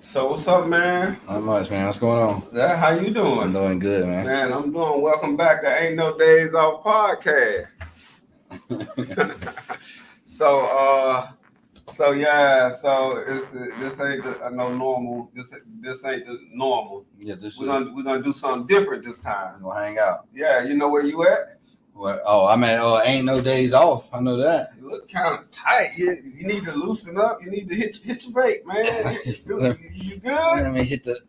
So what's up, man? Not much, man. What's going on? How you I'm doing? doing good, man. Man, I'm doing. Welcome back to Ain't No Days Off podcast. so this ain't no normal. This ain't the normal. Yeah, this We're gonna do something different this time. we'll hang out. Yeah, you know where you at? What? Oh, I'm at Ain't No Days Off. I know that. You look kind of tight. You need to loosen up. You need to hit your vape, man. You good? Let me hit the.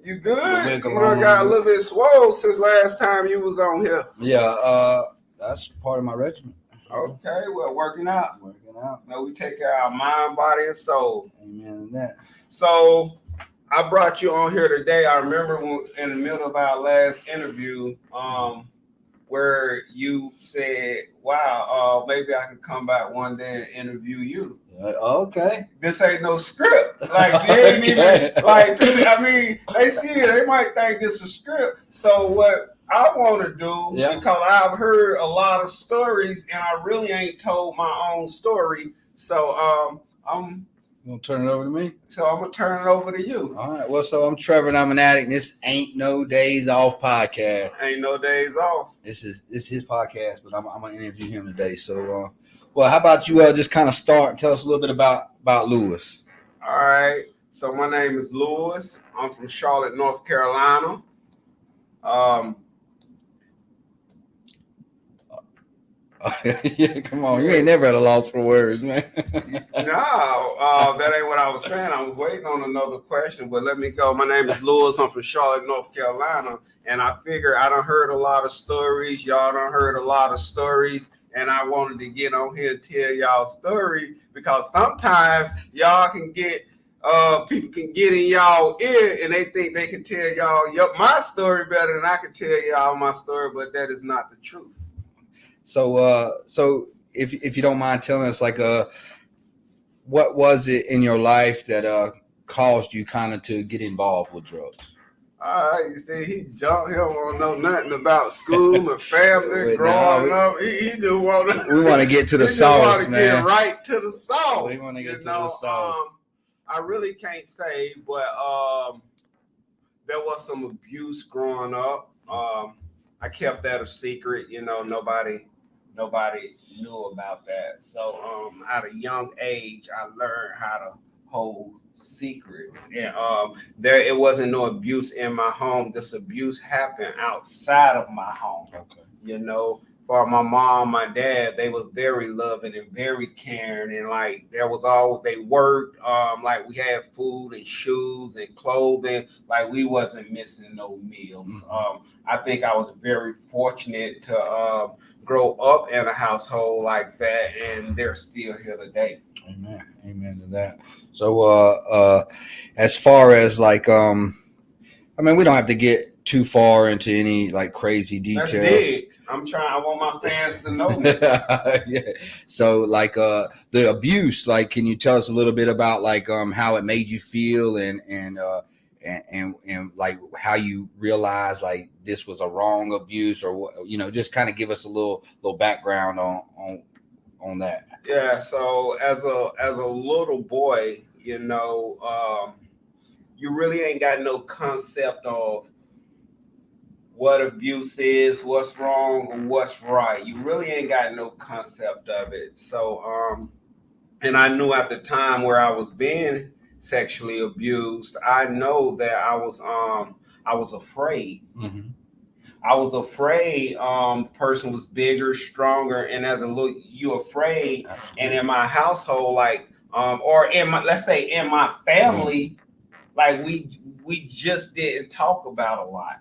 You good? wiggle You know, on. got a little bit swole since last time you was on here. Yeah, that's part of my regimen. Okay, well, working out. Working out. No, we take care of our mind, body, and soul. Amen to that. So I brought you on here today. I remember in the middle of our last interview, where you said, "Wow, maybe I could come back one day and interview you." Okay. This ain't no script. Like they ain't even like. I mean, they see it. They might think this is a script. So what I want to do, because I've heard a lot of stories, and I really ain't told my own story. So I'm gonna turn it over to me. So I'm gonna turn it over to you. All right. Well, so I'm Trevor, and I'm an addict. This Ain't No Days Off podcast. Ain't no days off. This is his podcast, but I'm gonna interview him today. So, well, how about you just kind of start and tell us a little bit about Lewis? All right. So my name is Lewis. I'm from Charlotte, North Carolina. Yeah, come on. You ain't never at a loss for words, man. No, that ain't what I was saying. I was waiting on another question, but let me go. My name is Lewis. I'm from Charlotte, North Carolina, and I figure I done heard a lot of stories. Y'all done heard a lot of stories, and I wanted to get on here and tell y'all story because sometimes y'all can get people can get in y'all ear and they think they can tell y'all my story better than I can tell y'all my story, but that is not the truth. So if you don't mind telling us, like, what was it in your life that caused you kind of to get involved with drugs? You see, he don't know nothing about school or family, growing up. He just want to. We want to get to the sauce, man. Get right to the sauce. We want to get to the sauce. I really can't say, but there was some abuse growing up. I kept that a secret. You know, nobody knew about that. So at a young age, I learned how to hold secrets, and it wasn't no abuse in my home. This abuse happened outside of my home. Okay. You know, for my mom, my dad, they was very loving and very caring, and like there was always, they worked, like we had food and shoes and clothing, like we wasn't missing no meals. I think I was very fortunate to grow up in a household like that, and they're still here today. Amen to that. So as far as like I mean, we don't have to get too far into any like crazy details. That's big. I want my fans to know me. Yeah. So like the abuse, like, can you tell us a little bit about like how it made you feel and like how you realized like this was a wrong abuse, or just kind of give us a little background on that. Yeah, so as a little boy, you really ain't got no concept of what abuse is, what's wrong, or what's right. You really ain't got no concept of it. So and I knew at the time where I was being sexually abused, I know that I was afraid. Mm-hmm. I was afraid the person was bigger, stronger, and as a little, you afraid. And in my household, like or let's say in my family, like we just didn't talk about a lot.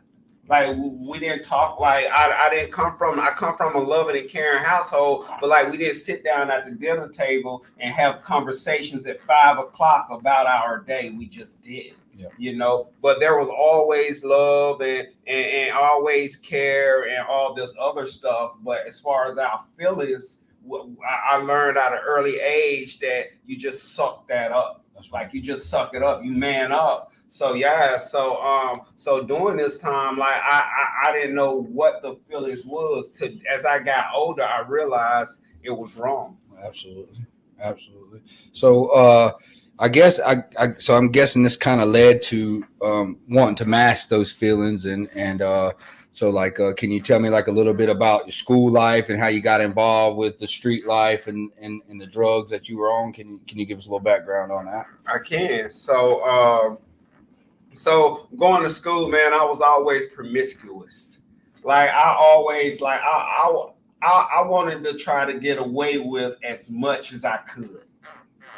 Like we didn't talk. Like I come from a loving and caring household, but like we didn't sit down at the dinner table and have conversations at 5:00 about our day. We just did. Yeah. But there was always love and always care and all this other stuff. But as far as our feelings, I learned at an early age that you just suck that up. Like you just suck it up. You man up. So yeah. So during this time, like I didn't know what the feelings was. As I got older, I realized it was wrong. Absolutely. So I guess so I'm guessing this kind of led to wanting to mask those feelings and so like can you tell me like a little bit about your school life and how you got involved with the street life and the drugs that you were on? Can you give us a little background on that? I can. So going to school, man, I was always promiscuous. Like I always like I wanted to try to get away with as much as I could.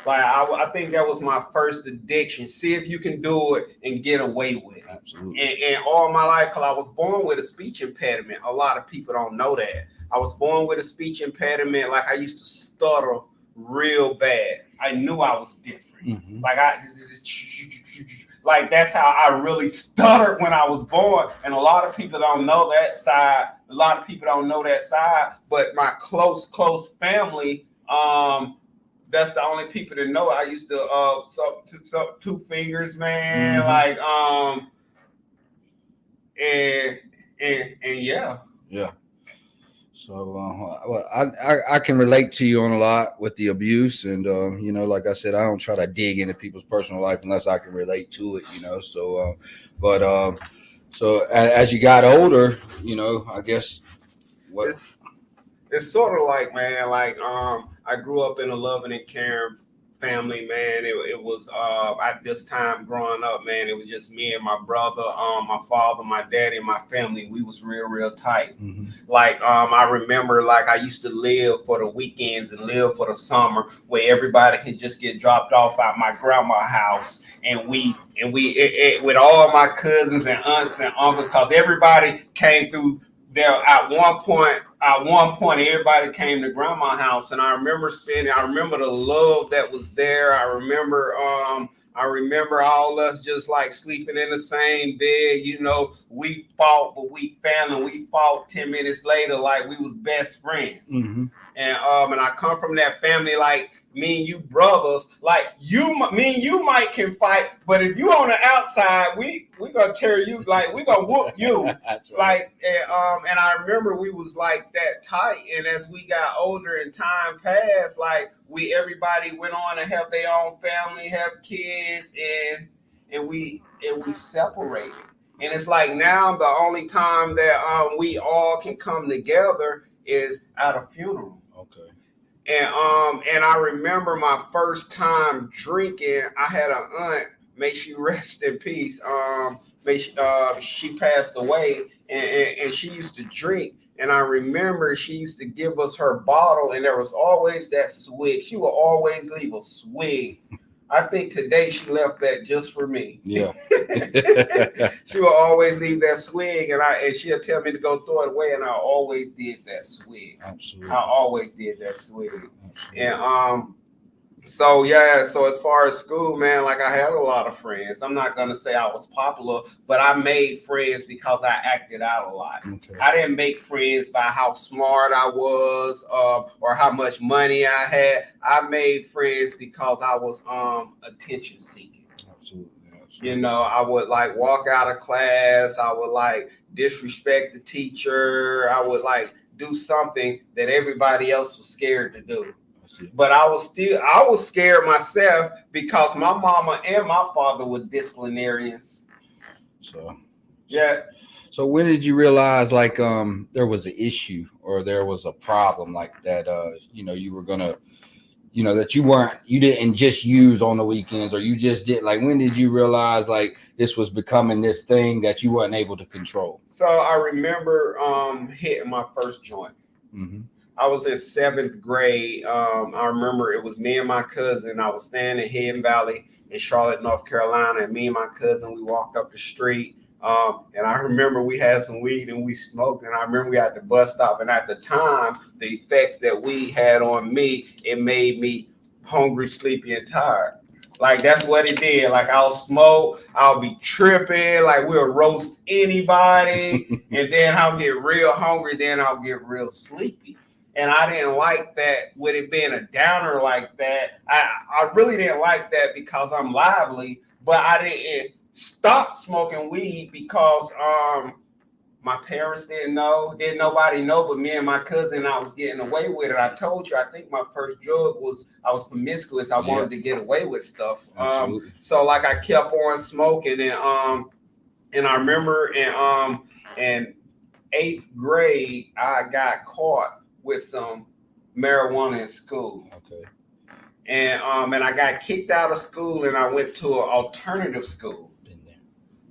Like I think that was my first addiction. See if you can do it and get away with it. Absolutely. And all my life, cause I was born with a speech impediment. A lot of people don't know that. I was born with a speech impediment. Like I used to stutter real bad. I knew I was different. Mm-hmm. Like that's how I really stuttered when I was born. And a lot of people don't know that side. A lot of people don't know that side. But my close family, that's the only people that know. I used to suck two fingers, man. Mm-hmm. Like and yeah. Yeah. So well, I can relate to you on a lot with the abuse, and you know, like I said, I don't try to dig into people's personal life unless I can relate to it, you know. So, but so as you got older, you know, I guess what It's sort of like, man, like I grew up in a loving and caring family, man. It was at this time growing up, man, it was just me and my brother, my father, my daddy, and my family. We was real tight. Mm-hmm. Like I remember like I used to live for the weekends and live for the summer where everybody can just get dropped off at my grandma's house and with all my cousins and aunts and uncles, because everybody came through there at one point. At one point, everybody came to grandma's house, and I remember the love that was there. I remember all us just like sleeping in the same bed. You know, we fought, but we family. We fought 10 minutes later, like we was best friends. Mm-hmm. And I come from that family like me and you brothers, like me and you might can fight, but if you on the outside, we gonna tear you, like we gonna whoop you. That's right. Like and I remember we was like that tight, and as we got older and time passed, like everybody went on to have their own family, have kids, and we separated. And it's like now the only time that we all can come together is at a funeral. Okay. And I remember my first time drinking. I had an aunt, may she rest in peace. She passed away, and she used to drink. And I remember she used to give us her bottle, and there was always that swig. She would always leave a swig. I think today she left that just for me. Yeah. She will always leave that swig, and she'll tell me to go throw it away, and I always did that swig. Absolutely. I always did that swig. Absolutely. And so yeah, so as far as school, man, like I had a lot of friends. I'm not gonna say I was popular, but I made friends because I acted out a lot. Okay. I didn't make friends by how smart I was or how much money I had. I made friends because I was attention seeking. Absolutely. You know, I would like walk out of class. I would like disrespect the teacher. I would like do something that everybody else was scared to do. But I was scared myself because my mama and my father were disciplinarians. So yeah. So when did you realize like there was an issue or there was a problem like that you know you were gonna that you didn't just use on the weekends, or you just did, like, when did you realize like this was becoming this thing that you weren't able to control? So I remember hitting my first joint. Mm-hmm. I was in 7th grade. I remember it was me and my cousin. I was staying in Hidden Valley in Charlotte, North Carolina, and me and my cousin, we walked up the street. And I remember we had some weed and we smoked, and I remember we had the bus stop. And at the time, the effects that weed had on me, it made me hungry, sleepy, and tired. Like that's what it did. Like I'll smoke, I'll be tripping, like we'll roast anybody, and then I'll get real hungry, then I'll get real sleepy. And I didn't like that with it being a downer like that. I really didn't like that because I'm lively, but I didn't stop smoking weed because My parents didn't know. Didn't nobody know but me and my cousin. I was getting away with it. I told you, I think my first drug was I was promiscuous. I wanted to get away with stuff. So like I kept on smoking and I remember in 8th grade I got caught with some marijuana in school. Okay. And I got kicked out of school and I went to an alternative school.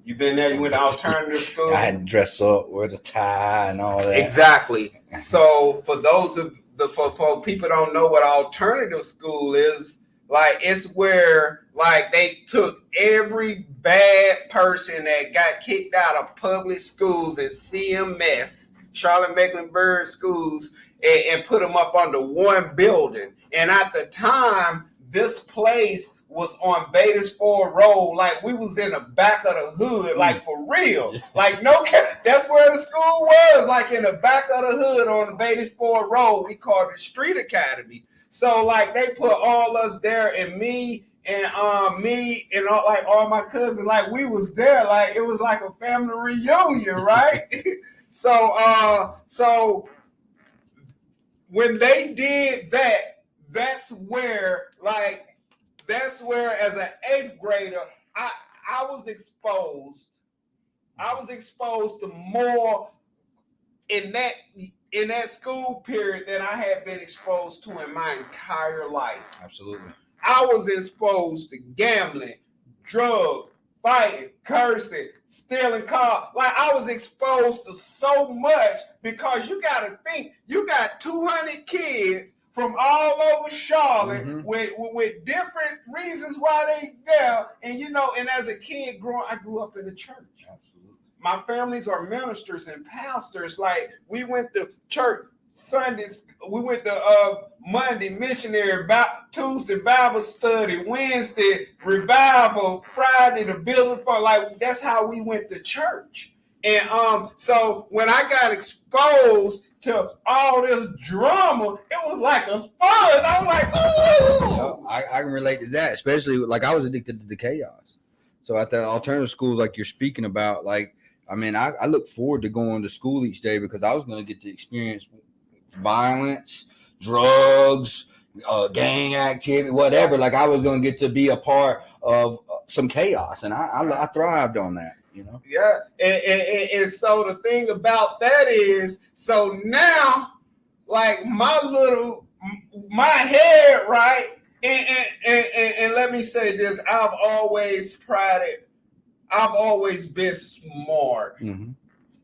You been there? You went to alternative school? I had to dress up, wear the tie and all that. Exactly. So for those of for people don't know what alternative school is, like it's where like they took every bad person that got kicked out of public schools and CMS, Charlotte Mecklenburg schools, and put them up under one building. And at the time, this place was on Batesford Road, like we was in the back of the hood, like for real, like no cap. That's where the school was, like in the back of the hood on the Batesford Road. We called it Street Academy. So like they put all us there, and me and all, like all my cousins, like we was there, like it was like a family reunion, right? So when they did that, that's where as an 8th grader, I was exposed. I was exposed to more in that school period than I had been exposed to in my entire life. Absolutely. I was exposed to gambling, drugs, fighting, cursing, stealing cars. Like I was exposed to so much because you got to think, you got 200 kids from all over Charlotte with different reasons why they there. And and as a kid I grew up in the church. Absolutely. My families are ministers and pastors. Like we went to church Sundays, we went to Monday missionary, Tuesday Bible study, Wednesday revival, Friday the building fund. Like that's how we went to church. And so when I got exposed to all this drama, it was like a sponge. I was like, ooh. I can relate to that, especially like I was addicted to the chaos. So at the alternative schools, like you're speaking about, like I mean, I look forward to going to school each day because I was going to get to experience violence, drugs, gang activity, whatever. Like I was going to get to be a part of some chaos, and I thrived on that. Yeah, and so the thing about that is, so now, like my head, right? And let me say this: I've always been smart. Mm-hmm.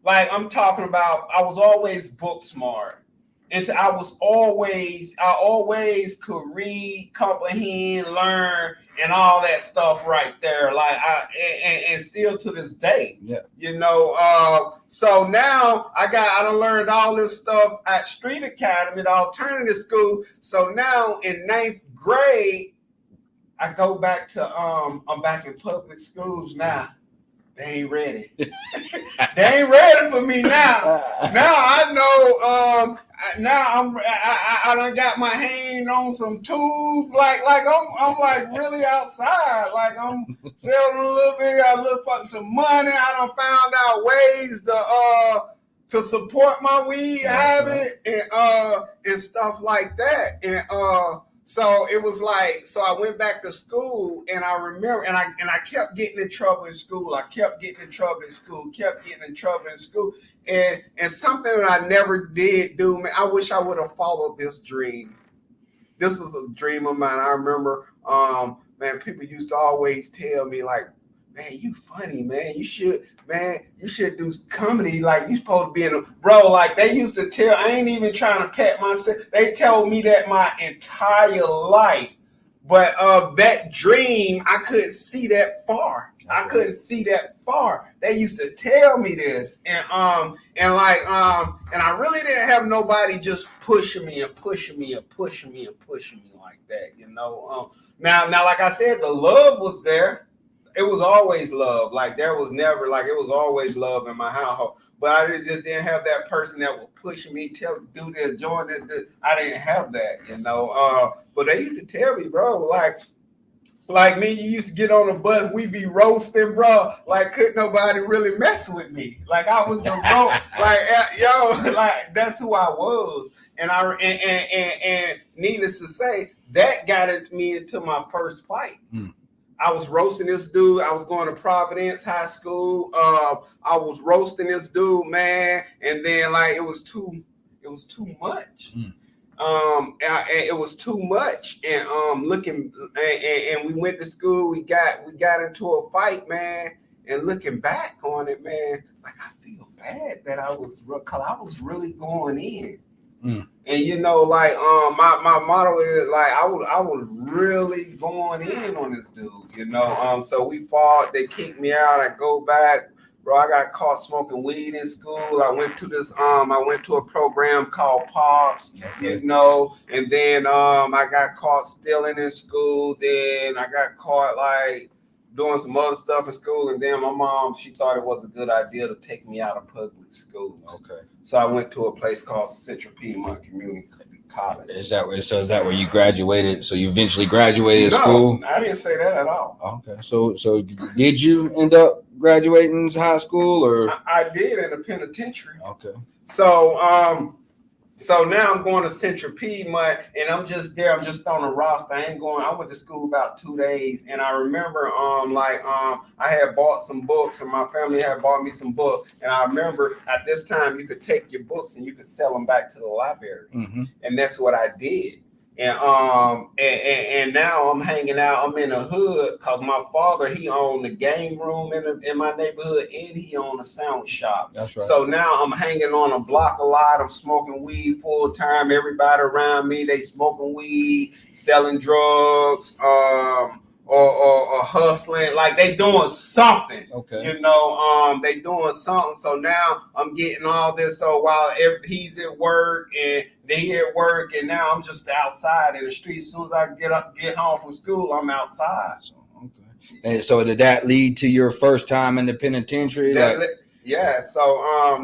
Like I'm talking about, I was always book smart, and I always could read, comprehend, learn, and all that stuff right there. Like and still to this day, So now I done learned all this stuff at Street Academy, the alternative school. So now in 9th grade, I go back to I'm back in public schools now. They ain't ready. They ain't ready for me now. Now I know. Now I done got my hand on some tools. Like I'm like really outside. Like I'm selling a little bit. I look for some money. I done found out ways to support my weed habit and stuff like that. And so it was like, so I went back to school, and I remember, and I kept getting in trouble in school. And something that I never did do, man, I wish I would have followed this dream. This was a dream of mine. I remember, man, people used to always tell me like, man, you funny, man. You should do comedy. Like you supposed to be in a bro. Like they used to tell. I ain't even trying to pat myself. They told me that my entire life. But that dream, I couldn't see that far. They used to tell me this, and I really didn't have nobody just pushing me like that, Now, like I said, the love was there. It was always love. Like there was never like it was always love in my household. But I just didn't have that person that would push me, do this, join this. I didn't have that, But they used to tell me, bro, like Like me, you used to get on the bus, we be roasting, bro. Like, couldn't nobody really mess with me. Like, I was the like that's who I was. And needless to say, that got me into my first fight. I was roasting this dude. I was going to Providence High School. I was roasting this dude, man, and then like it was too much. It was too much, and and we went to school. We got into a fight, man. And looking back on it, man, like I feel bad that cause I was really going in. And you know, like my motto is like I was really going in on this dude, you know. So we fought, they kicked me out, I go back. Bro, I got caught smoking weed in school. I went to a program called Pops, you know, and then I got caught stealing in school. Then I got caught like doing some other stuff in school, and then my mom, she thought it was a good idea to take me out of public schools. Okay. So I went to a place called Central Piedmont Community College. Is that where you graduated? So you eventually graduated school? No, I didn't say that at all. Okay. So did you end up graduating high school or? I did in the penitentiary. Okay. So now I'm going to Central Piedmont, and I'm just there. I'm just on the roster. I went to school about 2 days, and I remember I had bought some books, and my family had bought me some books. And I remember at this time you could take your books and you could sell them back to the library, and that's what I did. And now I'm hanging out. I'm in the hood because my father, he owned the game room in my neighborhood, and he owned a sandwich shop. That's right. So now I'm hanging on a block a lot. I'm smoking weed full time. Everybody around me, they smoking weed, selling drugs, or hustling. Like they doing something. Okay. You know, they doing something. So now I'm getting all this. So while he's at work and they at work, and now I'm just outside in the street. As soon as I get home from school, I'm outside. Okay. And so did that lead to your first time in the penitentiary? Yeah. So I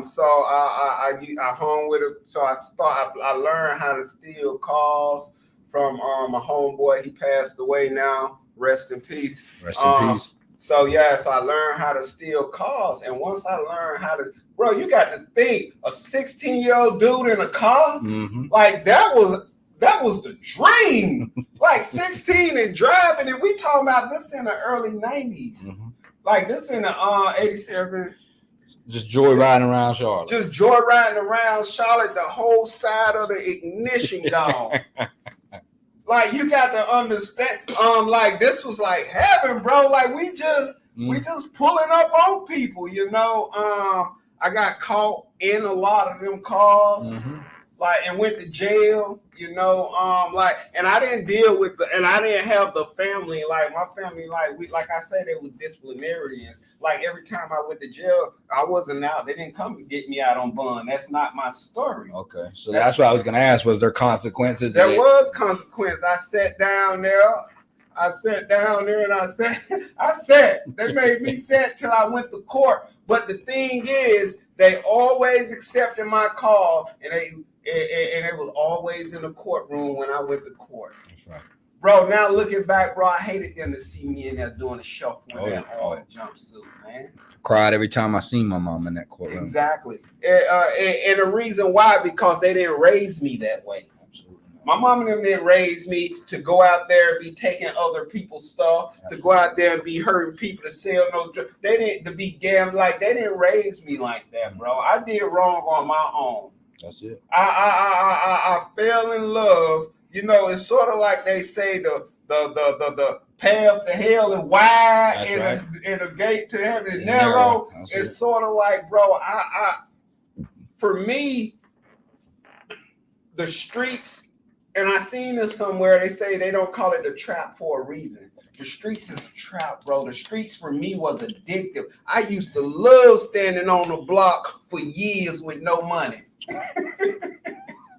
hung with it. So I learned how to steal cars from my homeboy. He passed away now. Rest in peace. Rest in peace. So I learned how to steal cars, and once I learned how to, bro, you got to think a 16-year-old dude in a car, like that was the dream. Like 16 and driving, and we talking about this in the early 90s, like this in the 87. Just joyriding around Charlotte. Just joyriding around Charlotte, the whole side of the ignition gone. Like you got to understand, like this was like heaven, bro. Like we just pulling up on people, you know. I got caught in a lot of them cars, like, and went to jail, you know. And I didn't deal with and I didn't have the family. Like my family, like I said, they were disciplinarians. Like every time I went to jail, I wasn't out. They didn't come to get me out on bond. That's not my story. Okay, so that's what I was going to ask. Was there consequences? There was consequence. I sat down there and I sat. They made me sit till I went to court. But the thing is, they always accepted my call, and it was always in the courtroom when I went to court. That's right. Bro, now looking back, bro, I hated them to see me in there doing a shuffle in that jumpsuit, man. Cried every time I seen my mom in that courtroom. Exactly. And the reason why, because they didn't raise me that way. Absolutely. My mom and them didn't raise me to go out there and be taking other people's stuff, to go out there and be hurting people, to sell no drugs. They didn't, to be gambling. Like, they didn't raise me like that, bro. I did wrong on my own. That's it. I fell in love. You know, it's sort of like they say the path to hell is wide, and the gate to heaven is narrow. It's sort of like, bro, for me, the streets, and I seen this somewhere, they say they don't call it the trap for a reason. The streets is a trap, bro. The streets for me was addictive. I used to love standing on the block for years with no money.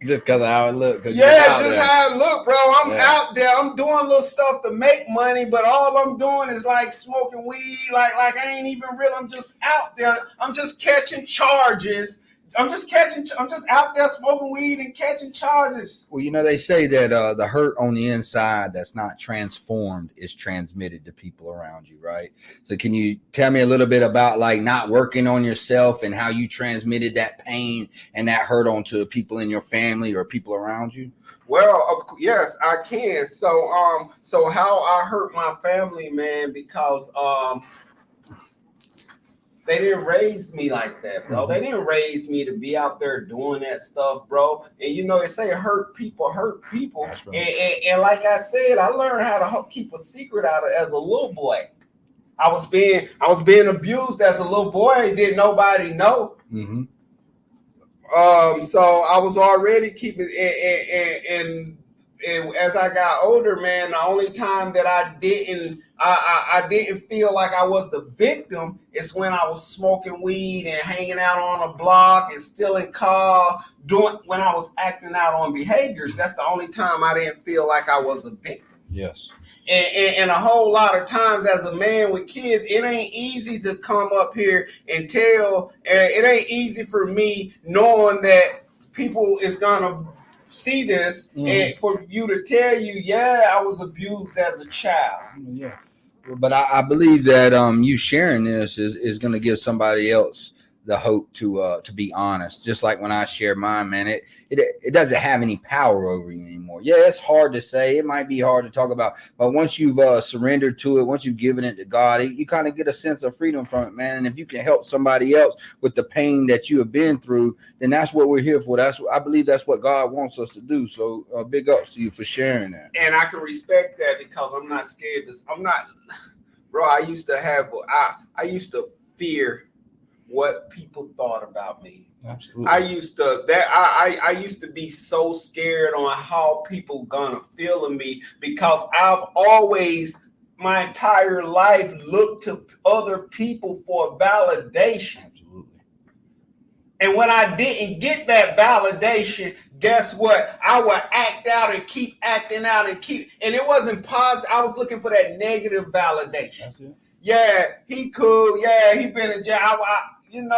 Just because of how it looked. Yeah, just how it looked, bro. I'm out there. I'm doing little stuff to make money, but all I'm doing is like smoking weed. Like I ain't even real. I'm just out there. I'm just catching charges, I'm just out there smoking weed and catching charges. Well, they say that the hurt on the inside that's not transformed is transmitted to people around you, right? So can you tell me a little bit about like not working on yourself and how you transmitted that pain and that hurt onto people in your family or people around you? Well, yes, I can. So how I hurt my family, man, because they didn't raise me like that, bro. They didn't raise me to be out there doing that stuff, bro. And they say hurt people. That's right. And like I said, I learned how to keep a secret out of as a little boy. I was being abused as a little boy. Didn't nobody know. Mm-hmm. So I was already keeping and as I got older, man, the only time that I didn't feel like I was the victim is when I was smoking weed and hanging out on a block and stealing cars, when I was acting out on behaviors. That's the only time I didn't feel like I was a victim. Yes. And a whole lot of times as a man with kids, it ain't easy to come up here and tell. It ain't easy for me knowing that people is gonna see this and for you to tell you, yeah, I was abused as a child. Yeah, but I believe that you sharing this is going to give somebody else the hope to be honest. Just like when I share mine, man, it doesn't have any power over you anymore. Yeah, it's hard to say. It might be hard to talk about, but once you've surrendered to it, once you've given it to God, you kind of get a sense of freedom from it, man. And if you can help somebody else with the pain that you have been through, then that's what we're here for. I believe that's what God wants us to do. So big ups to you for sharing that. And I can respect that because I'm not scared. Bro. I used to fear what people thought about me. Absolutely. I used to be so scared on how people gonna feel of me because I've always my entire life looked to other people for validation. Absolutely. And when I didn't get that validation, guess what? I would act out and keep acting out and it wasn't positive. I was looking for that negative validation. That's it. Yeah, he cool. Yeah, he been in jail. I didn't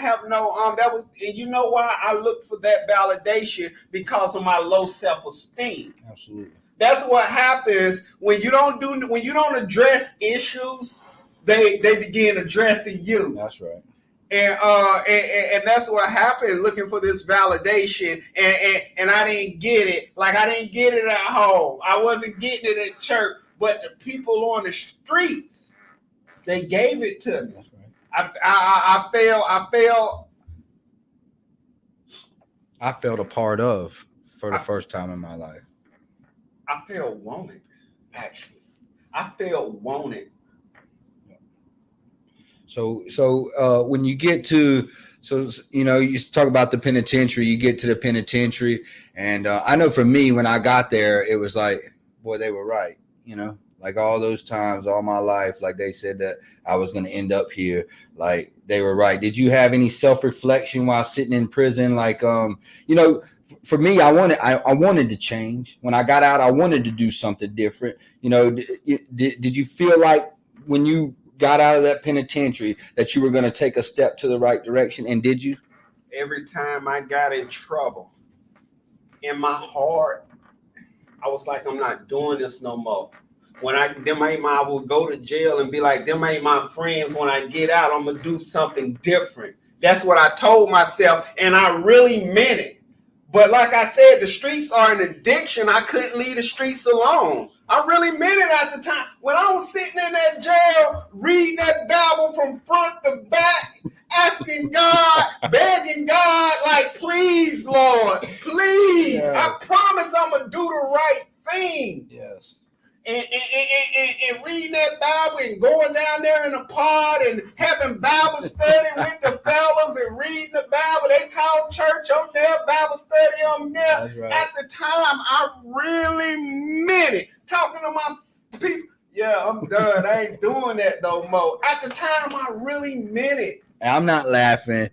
have no that was, and you know why I looked for that validation? Because of my low self-esteem. Absolutely. That's what happens when you don't address issues, they begin addressing you. That's right. And that's what happened, looking for this validation, and I didn't get it. Like I didn't get it at home. I wasn't getting it at church, but the people on the streets, they gave it to me. I felt a part of for the first time in my life. I felt wanted, actually. I felt wanted. So when you get to, you talk about the penitentiary, you get to the penitentiary, and I know for me, when I got there, it was like, boy, they were right, like all those times, all my life, like they said that I was going to end up here. Like they were right. Did you have any self-reflection while sitting in prison? Like, for me, I wanted to change. When I got out, I wanted to do something different. Did you feel like when you got out of that penitentiary that you were going to take a step to the right direction? And did you? Every time I got in trouble, in my heart, I was like, I'm not doing this no more. When I would go to jail and be like, them ain't my friends. When I get out, I'm going to do something different. That's what I told myself, and I really meant it. But like I said, the streets are an addiction. I couldn't leave the streets alone. I really meant it at the time. When I was sitting in that jail, reading that Bible from front to back, asking God, begging God, like, please, Lord, please. Yeah. I promise I'm going to do the right thing. Yes. And reading that Bible and going down there in the pod and having Bible study with the fellas and reading the Bible. They call church, I'm there, Bible study, I'm there. That's right. At the time, I really meant it. Talking to my people, yeah, I'm done. I ain't doing that no more. At the time, I really meant it. I'm not laughing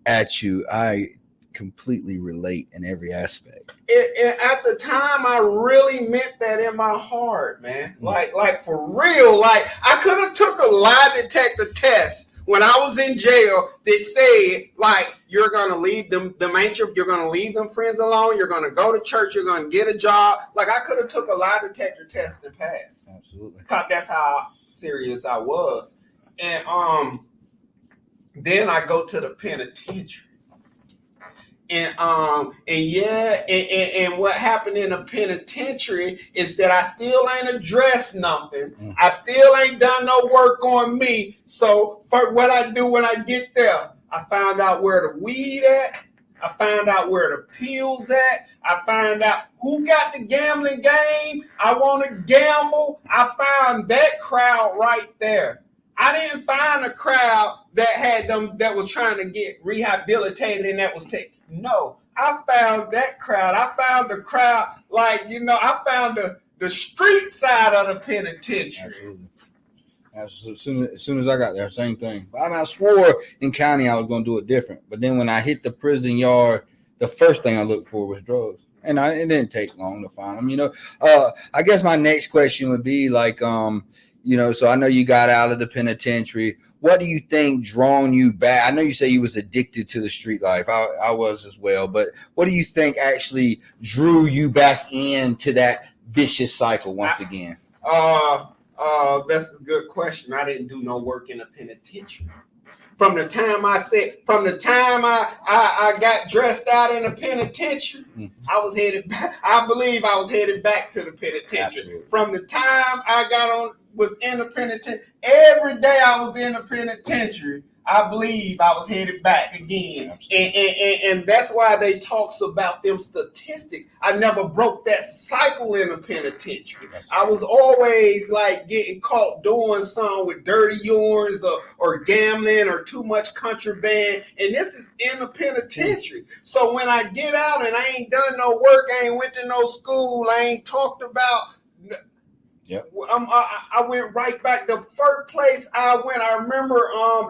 at you. I completely relate in every aspect. At the time, I really meant that in my heart, man. Like for real. Like I could have took a lie detector test when I was in jail that said, like, you're gonna leave them you're gonna leave them friends alone, you're gonna go to church, you're gonna get a job. Like, I could have took a lie detector test and passed. Absolutely. That's how serious I was. And then I go to the penitentiary. And what happened in the penitentiary is that I still ain't addressed nothing. I still ain't done no work on me. So for what I do when I get there, I found out where the weed at. I found out where the pills at. I found out who got the gambling game. I want to gamble. I found that crowd right there. I didn't find a crowd that had them that was trying to get rehabilitated and that was taking. No, I found that crowd. I found the crowd, like, I found the street side of the penitentiary. Absolutely. As soon as I got there, same thing. I swore in county I was going to do it different. But then when I hit the prison yard, the first thing I looked for was drugs. And it didn't take long to find them. I guess my next question would be like, so I know you got out of the penitentiary. What do you think drawn you back? I know you say you was addicted to the street life. I was as well. But what do you think actually drew you back into that vicious cycle once again? That's a good question. I didn't do no work in the penitentiary. From the time I got dressed out in the penitentiary, I was headed back. I believe I was headed back to the penitentiary. Absolutely. From the time I was in the penitentiary, every day I was in the penitentiary, I believe I was headed back again. And that's why they talks about them statistics. I never broke that cycle in the penitentiary. I was always like getting caught doing something with dirty urines or gambling or too much contraband. And this is in the penitentiary. So when I get out and I ain't done no work, I ain't went to no school, I ain't talked about. Yep. I went right back. The first place I went, I remember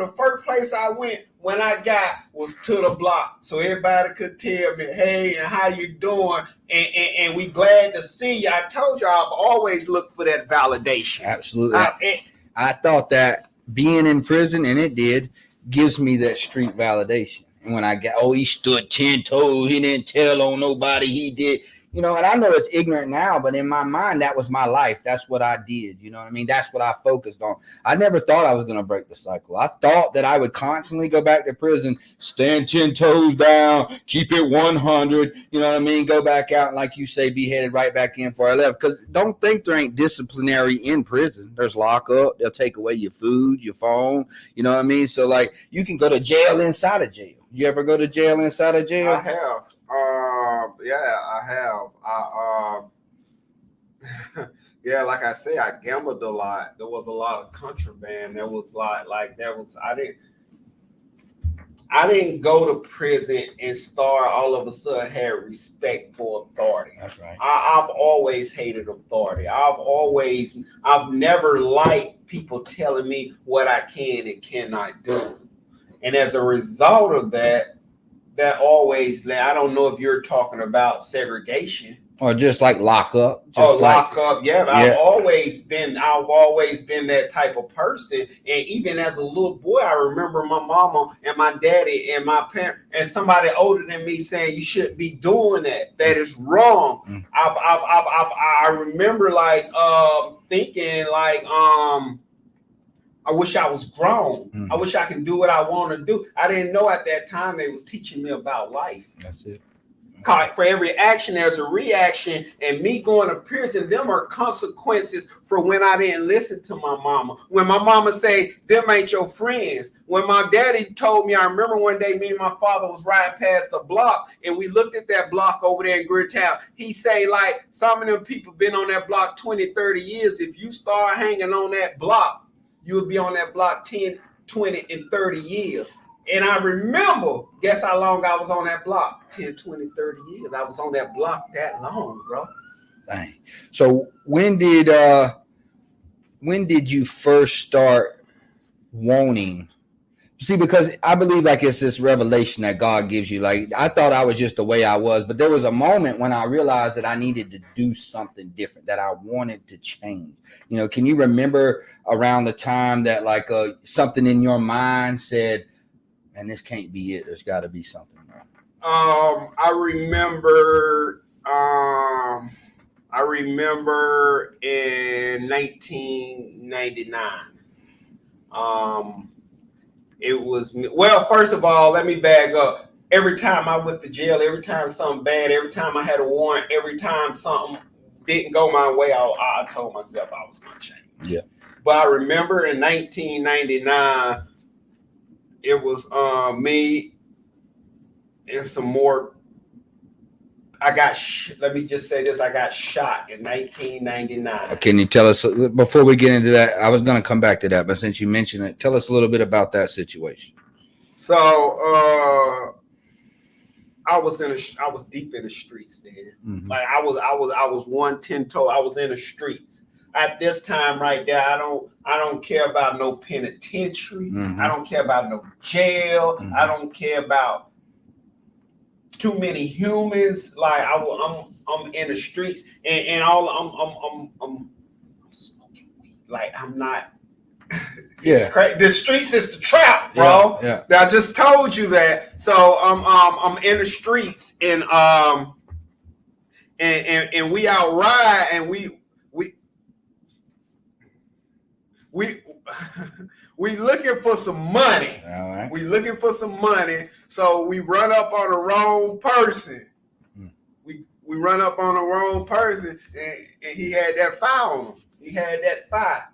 the first place I went when I got was to the block. So everybody could tell me, hey, and how you doing? And we glad to see you. I told you I've always looked for that validation. Absolutely. I thought that being in prison, and it did, gives me that street validation. And when I got, he stood 10 toes, he didn't tell on nobody, he did. And I know it's ignorant now, but in my mind, that was my life. That's what I did. You know what I mean? That's what I focused on. I never thought I was going to break the cycle. I thought that I would constantly go back to prison, stand 10 toes down, keep it 100, you know what I mean? Go back out and, like you say, be headed right back in before I left. Because don't think there ain't disciplinary in prison. There's lockup. They'll take away your food, your phone. You know what I mean? So, like, you can go to jail inside of jail. You ever go to jail inside of jail? I have. I have. Yeah, like I say, I gambled a lot. There was a lot of contraband. There was I didn't go to prison and start all of a sudden had respect for authority. That's right. I've always hated authority. I've never liked people telling me what I can and cannot do. And as a result of that always, I don't know if you're talking about segregation. Or just like lock up. Lock up. Yeah. I've always been that type of person. And even as a little boy, I remember my mama and my daddy and my parents and somebody older than me saying, you shouldn't be doing that. That is wrong. Mm-hmm. I remember thinking I wish I was grown. Mm-hmm. I wish I could do what I want to do. I didn't know at that time they was teaching me about life. That's it. For every action, there's a reaction, and me going to prison, them are consequences for when I didn't listen to my mama. When my mama say, them ain't your friends. When my daddy told me, I remember one day me and my father was riding past the block, and we looked at that block over there in Greertown. He say, some of them people been on that block 20, 30 years. If you start hanging on that block, you'll be on that block 10, 20, and 30 years. And I remember, guess how long I was on that block? 10, 20, 30 years. I was on that block that long, bro. Dang. So when did you first start wanting See, because I believe like it's this revelation that God gives you. Like I thought I was just the way I was, but there was a moment when I realized that I needed to do something different, that I wanted to change. Can you remember around the time that like something in your mind said, "Man, this can't be it. There's got to be something more." I remember. I remember in 1999. It was first of all, let me back up. Every time I went to jail, every time something bad, every time I had a warrant, every time something didn't go my way, I told myself I was going to change. Yeah. But I remember in 1999, it was me and some more. Let me just say this. I got shot in 1999. Can you tell us, before we get into that, I was going to come back to that, but since you mentioned it, tell us a little bit about that situation. So, I was deep in the streets then. Mm-hmm. Like I was 110-toe. I was in the streets. At this time right there, I don't care about no penitentiary. Mm-hmm. I don't care about no jail. Mm-hmm. I don't care about too many humans. Like I'm in the streets and all I'm smoking weed. Like I'm not. Yeah. The streets is the trap, bro. Yeah. I just told you that. So I'm in the streets and we out ride and we looking for some money. All right. We looking for some money. So we run up on the wrong person. We run up on the wrong person and he had that fire on him. He had that fire.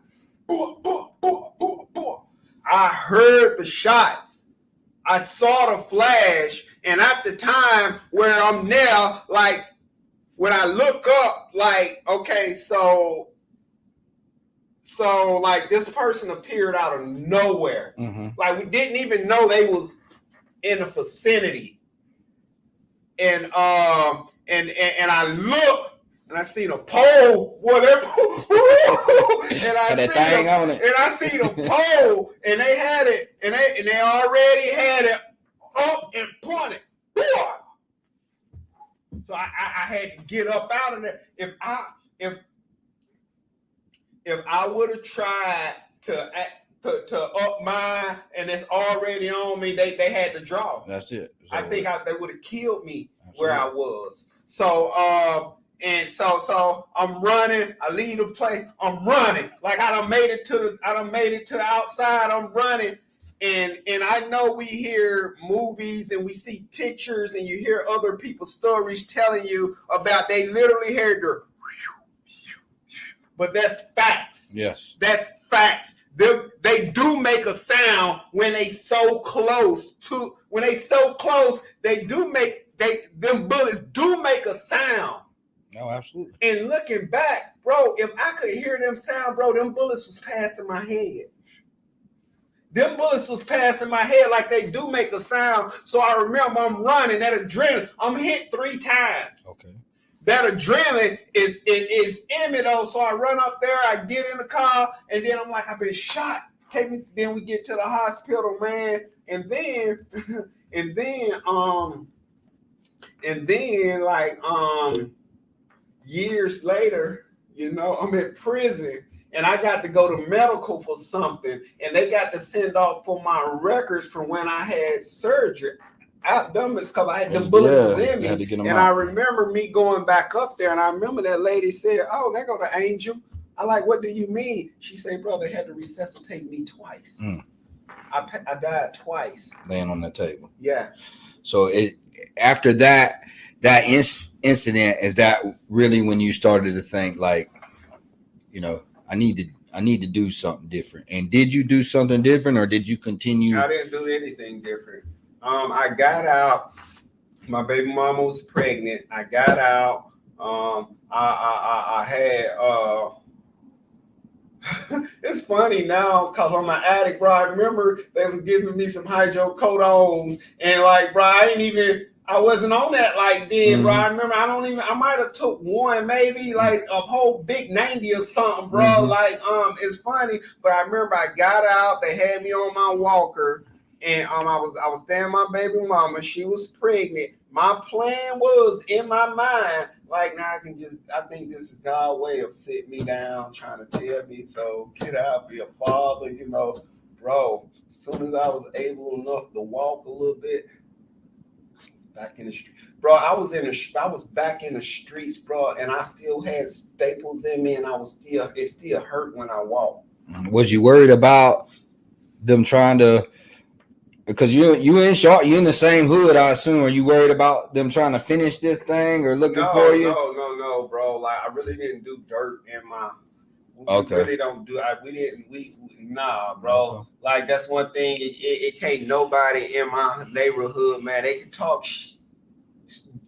I heard the shots. I saw the flash. And at the time where I'm there, like when I look up, like, okay, so like this person appeared out of nowhere. Mm-hmm. Like we didn't even know they was in the vicinity. And I look and I see the pole, whatever. and I see the pole, and they had it, and they already had it up and pointed. So I had to get up out of there. If I would have tried to up mine and it's already on me, they had to draw. That's it. I think they would have killed me. Absolutely. Where I was. So so I'm running. I leave the place. I'm running. Like I done made it to the outside. I'm running. And I know we hear movies and we see pictures and you hear other people's stories telling you about they literally heard the. But that's facts. Yes. That's facts. They do make a sound when they so close. They do make them bullets do make a sound. No, absolutely. And looking back, bro, if I could hear them sound, bro, them bullets was passing my head. Them bullets was passing my head like they do make a sound. So I remember I'm running, that adrenaline. I'm hit 3 times. Okay. That adrenaline is in me though. So I run up there, I get in the car, and then I'm like, I've been shot. Then we get to the hospital, man. And then years later, I'm in prison and I got to go to medical for something, and they got to send off for my records from when I had surgery. Because I had them bullets was in me. And I remember me going back up there, and I remember that lady said, "Oh, there go the angel." I like, "What do you mean?" She said, "Bro, they had to resuscitate me twice. I died twice." Laying on the table. Yeah. So after that incident, is that really when you started to think like, I need to do something different? And did you do something different, or did you continue? I didn't do anything different. I got out. My baby mama was pregnant. I got out. I had. It's funny now because I'm an addict, bro. I remember they was giving me some hydrocodones, and like, bro, I wasn't on that like then, bro. I remember I might have took one, maybe like a whole big 90 or something, bro. Like, it's funny, but I remember I got out. They had me on my walker. and I was staying with my baby mama. She was pregnant. My plan was in my mind, like now I think this is God's way of sitting me down, trying to tell me, so get out, be a father, bro. As soon as I was able enough to walk a little bit, I was back in the street, bro. I was back in the streets, bro, and I still had staples in me, and it still hurt when I walked. Was you worried about them trying to? Because you in the same hood, I assume. Are you worried about them trying to finish this thing or looking for you? No, bro. Like I really didn't do dirt in my. Okay. We really don't do. Nah, bro. Okay. Like that's one thing. It can't nobody in my neighborhood, man. They can talk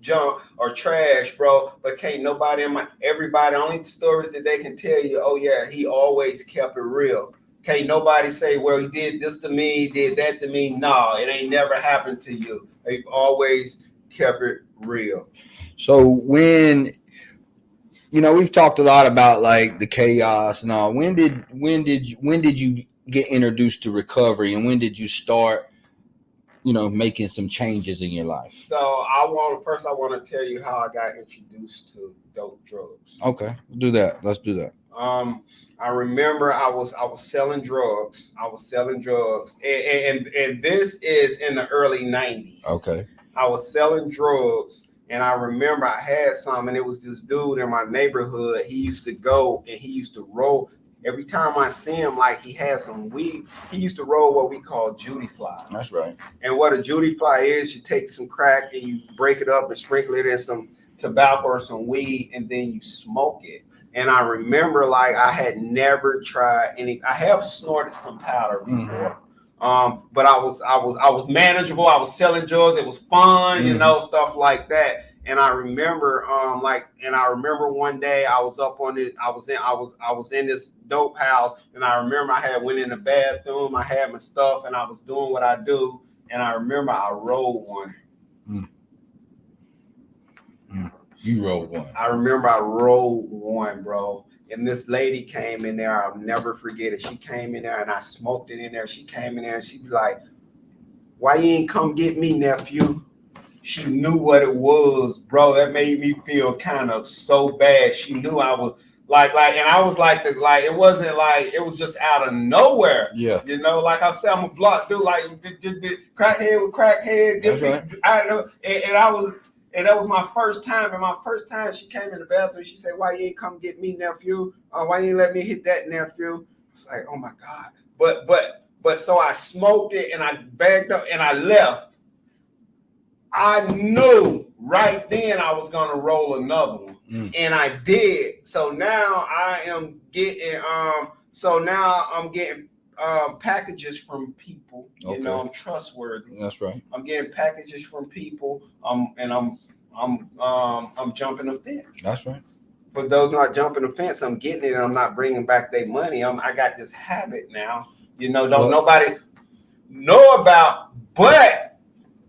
junk or trash, bro, but can't nobody everybody. Only stories that they can tell you. Oh yeah, he always kept it real. Can't nobody say, well, he did this to me, did that to me. No, it ain't never happened to you. They've always kept it real. So when, we've talked a lot about like the chaos and all. When did you get introduced to recovery, and when did you start, making some changes in your life? So I want to tell you how I got introduced to dope drugs. Okay, do that. Let's do that. I remember I was selling drugs. And this is in the early 90s. Okay. I was selling drugs, and I remember I had some, and it was this dude in my neighborhood. He used to go and he used to roll. Every time I see him, like he had some weed, he used to roll what we call Judy fly. That's right. And what a Judy fly is, you take some crack and you break it up and sprinkle it in some tobacco or some weed, and then you smoke it. And I remember, like, I had never tried any. I have snorted some powder before, but I was manageable. I was selling drugs. It was fun, stuff like that. And I remember, I remember one day I was up on it. I was in this dope house, and I remember I had went in the bathroom. I had my stuff, and I was doing what I do. And I remember I rolled one. You rolled one. I remember I rolled one, bro. And this lady came in there. I'll never forget it. She came in there and I smoked it in there. She came in there and she be like, "Why you ain't come get me, nephew?" She knew what it was, bro. That made me feel kind of so bad. She knew I was and I was it wasn't like it was just out of nowhere. Yeah. Like I said, I'm a block dude, like crackhead with crackhead. That's right. And that was my first time. And my first time, she came in the bathroom. She said, "Why you ain't come get me, nephew? Why you ain't let me hit that, nephew?" It's like, oh my God. But so I smoked it and I bagged up and I left. I knew right then I was gonna roll another one, and I did. So now I am getting. So now I'm getting packages from people. Okay. I'm trustworthy. That's right. I'm getting packages from people. And I'm jumping the fence. That's right. For those not jumping the fence, I'm getting it and I'm not bringing back their money. I got this habit now. Nobody know about, but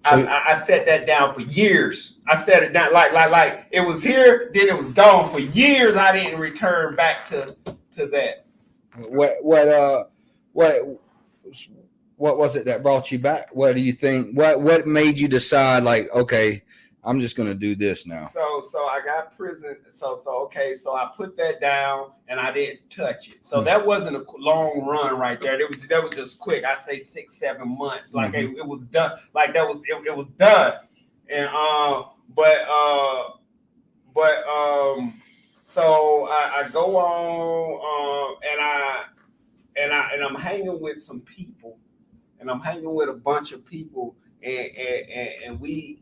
I set that down for years. I set it down like it was here, then it was gone for years. I didn't return back to that. What was it that brought you back? What do you think? What made you decide, like, okay, I'm just gonna do this now? So I got prison. So I put that down and I didn't touch it. So that wasn't a long run right there. That was just quick. I say 6-7 months. Like it was done. Like it was done. And so I go on and I'm hanging with some people. And I'm hanging with a bunch of people, and we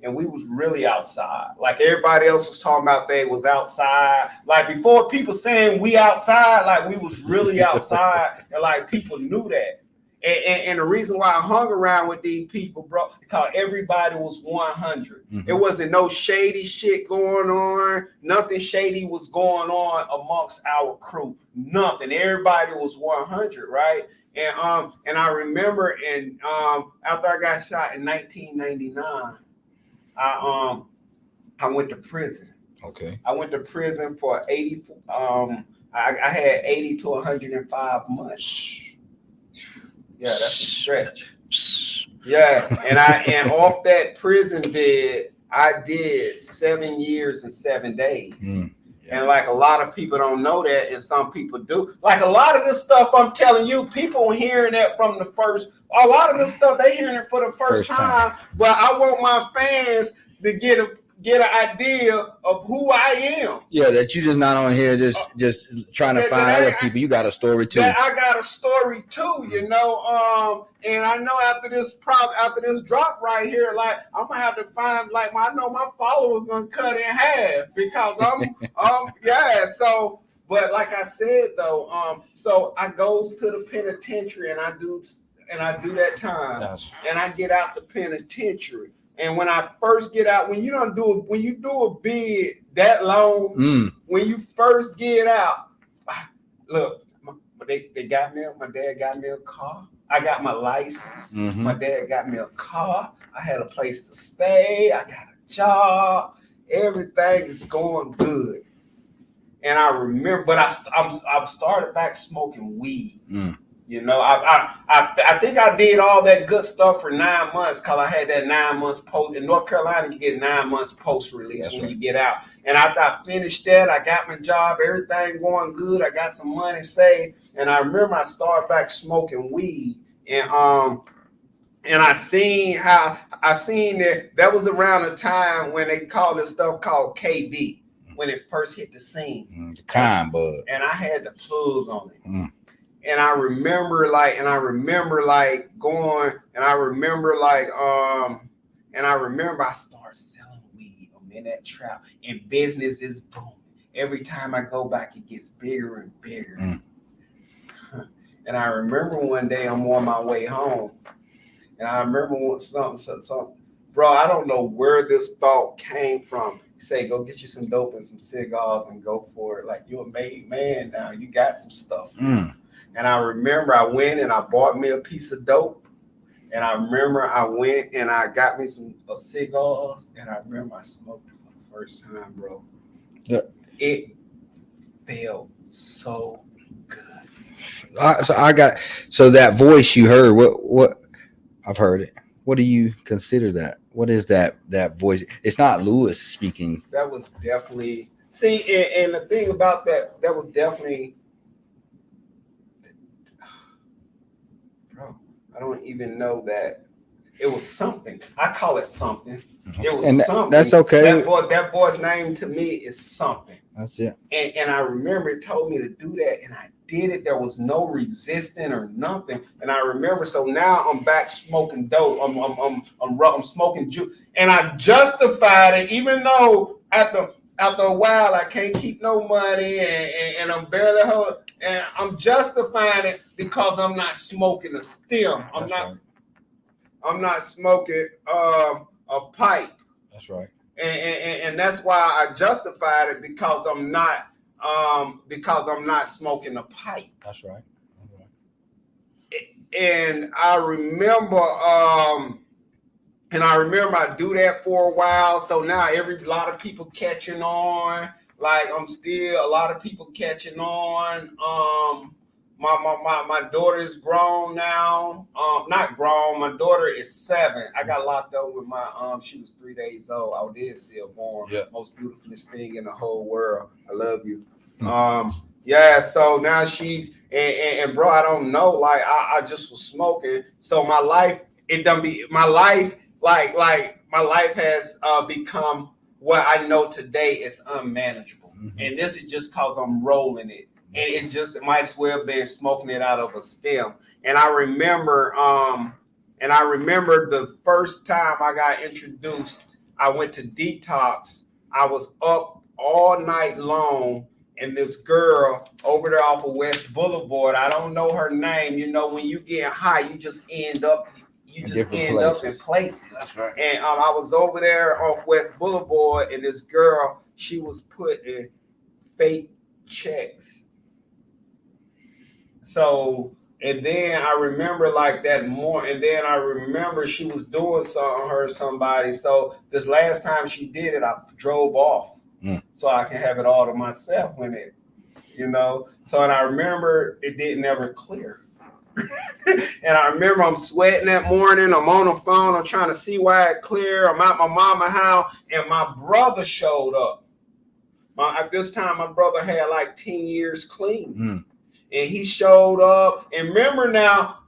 was really outside. Like everybody else was talking about, they was outside. Like before, people saying we outside, like we was really outside, and like people knew that. And the reason why I hung around with these people, bro, because everybody was 100. It wasn't no shady shit going on. Nothing shady was going on amongst our crew. Nothing. Everybody was 100, right? And I remember, after I got shot in 1999, I went to prison. Okay. I went to prison for 80. I had 80 to 105 months. Yeah, that's a stretch. Yeah, and off that prison bed, I did 7 years and 7 days. And like a lot of people don't know that, and some people do. Like a lot of this stuff I'm telling you, people hearing that from the first. A lot of this stuff they hearing it for the first time. But I want my fans to get an idea of who I am. Yeah, that you just not on here just trying to find other people. You got a story too. That I got a story too, you know. And I know after this drop right here, like I'm gonna have to find, like, I know my followers gonna cut in half because I'm yeah. So, but like I said though, so I goes to the penitentiary and I do that time, and I get out the penitentiary. And when I first get out, when you do a bid that long, when you first get out, look, they got me. My dad got me a car. I got my license. My dad got me a car. I had a place to stay. I got a job. Everything is going good. And I remember, but I started back smoking weed. You know, I think I did all that good stuff for 9 months because I had that 9 months post. In North Carolina, you get 9 months post release when you get out. And after I finished that, I got my job, everything going good. I got some money saved, and I remember I started back smoking weed, and I seen that was around the time when they called this stuff called KB when it first hit the scene. The kind bud. And I had the plug on it. And I remember I started selling weed. I'm in that trap, and business is booming. Every time I go back, it gets bigger and bigger. And I remember one day I'm on my way home, and I remember something, bro. I don't know where this thought came from. You say, go get you some dope and some cigars and go for it. Like, you're a made man now. You got some stuff. And I remember I went and I bought me a piece of dope. And I remember I went and I got me a cigar. And I remember I smoked it for the first time, bro. Yeah. It felt so good. So that voice you heard, what I've heard it. What do you consider that? What is that voice? It's not Lewis speaking. That was definitely, and the thing about that was definitely, bro, I don't even know that. It was something. I call it something. It was something. That's okay. That boy's name to me is something. That's it. And I remember it told me to do that, and I did it. There was no resistance or nothing. And I remember, so now I'm back smoking dope. I'm smoking juice, and I justified it, even though after a while I can't keep no money, and I'm barely home, and I'm justifying it because I'm not smoking a stem. I'm not smoking a pipe. That's right. And that's why I justified it because I'm not smoking a pipe. That's right. And I remember I do that for a while. So now a lot of people catching on. Like a lot of people catching on. My daughter is grown now. Not grown. My daughter is 7. I got locked up with she was 3 days old. I did see her born. Yeah. Most beautifulest thing in the whole world. I love you. Yeah. So now she's and bro, I don't know. Like I just was smoking. So my life, my life has become what I know today is unmanageable. And this is just cause I'm rolling it. And it might as well been smoking it out of a stem. And I remember the first time I got introduced, I went to detox. I was up all night long, and this girl over there off of West Boulevard, I don't know her name. You know, when you get high, you just end up in places. That's right. And I was over there off West Boulevard, and this girl, she was putting fake checks. So, and then I remember like that more, and then I remember she was doing somebody. So this last time she did it, I drove off so I can have it all to myself when it, you know. So, and I remember it didn't ever clear. And I remember I'm sweating that morning. I'm on the phone. I'm trying to see why it clear. I'm at my mama's house, and my brother showed up. At this time, my brother had like 10 years clean. And he showed up. And remember now,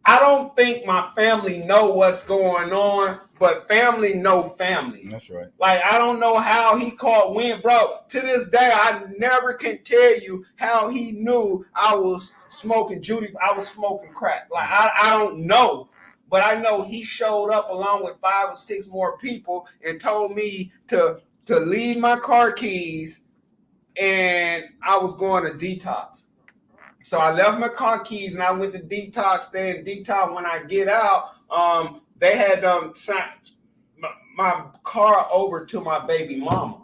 I don't think my family know what's going on, but family know family. That's right. Like, I don't know how he caught wind, bro. To this day, I never can tell you how he knew I was smoking Judy. I was smoking crack. Like, I don't know. But I know he showed up along with 5 or 6 more people and told me to leave my car keys, and I was going to detox. So I left my car keys and I went to detox. Then detox, when I get out, they had signed my car over to my baby mama.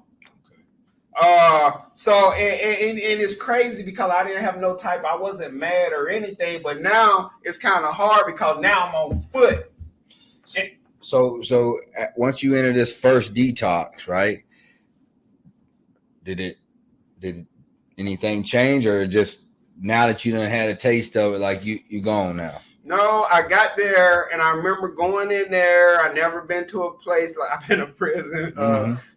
So and it's crazy because I didn't have no type. I wasn't mad or anything, but now it's kind of hard because now I'm on foot. So once you enter this first detox, right? Did anything change, or just now that you done had a taste of it, like you gone now? No, I got there and I remember going in there. I never been to a place like I've been in prison.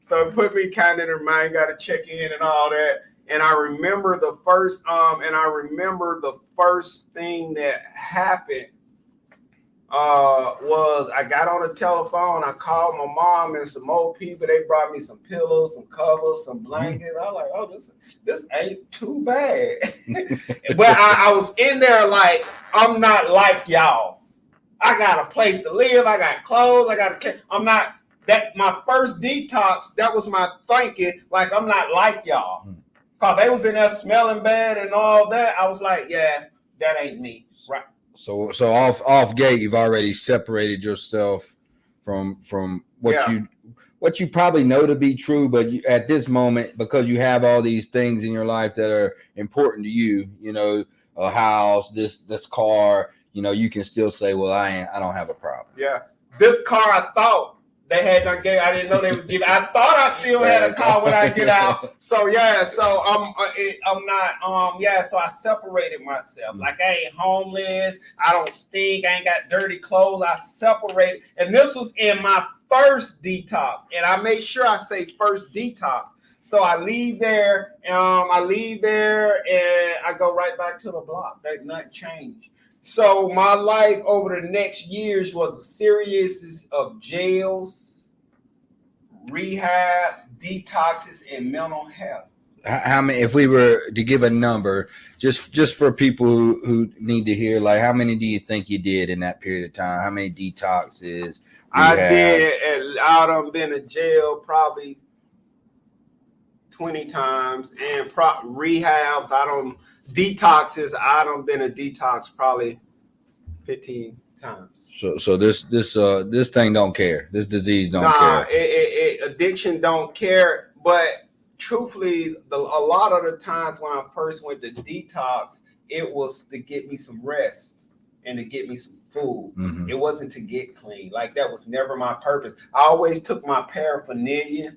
So it put me kind of in their mind, got to check in and all that. And I remember the first thing that happened was I got on the telephone. I called my mom and some old people. They brought me some pillows, some covers, some blankets. I was like, oh, this ain't too bad. But I was in there like, I'm not like y'all. I got a place to live. I got clothes. I'm not that. My first detox, that was my thinking. Like, I'm not like y'all. Cause they was in there smelling bad and all that. I was like, yeah, that ain't me. Right. So off gate, you've already separated yourself from what you probably know to be true, but at this moment, because you have all these things in your life that are important to you, you know, a house, this car, you know, you can still say, well, I don't have a problem. Yeah, this car, I thought they had not gave. I didn't know they was giving. I thought I still had a car when I get out. So yeah, so I'm not. Yeah, so I separated myself. Like, I ain't homeless. I don't stink. I ain't got dirty clothes. I separated, and this was in my first detox. And I made sure I say first detox. So I leave there. And I go right back to the block. That nothing changed. So my life over the next years was a series of jails, rehabs, detoxes, and mental health. How many, if we were to give a number, just for people who need to hear, like, how many do you think you did in that period of time? How many detoxes? I did. I done been to jail probably 20 times, and rehabs. Detoxes, I done been a detox probably 15 times. So this thing don't care. This disease don't care. Addiction don't care. But truthfully, a lot of the times when I first went to detox, it was to get me some rest and to get me some food. It wasn't to get clean. Like, that was never my purpose. I always took my paraphernalia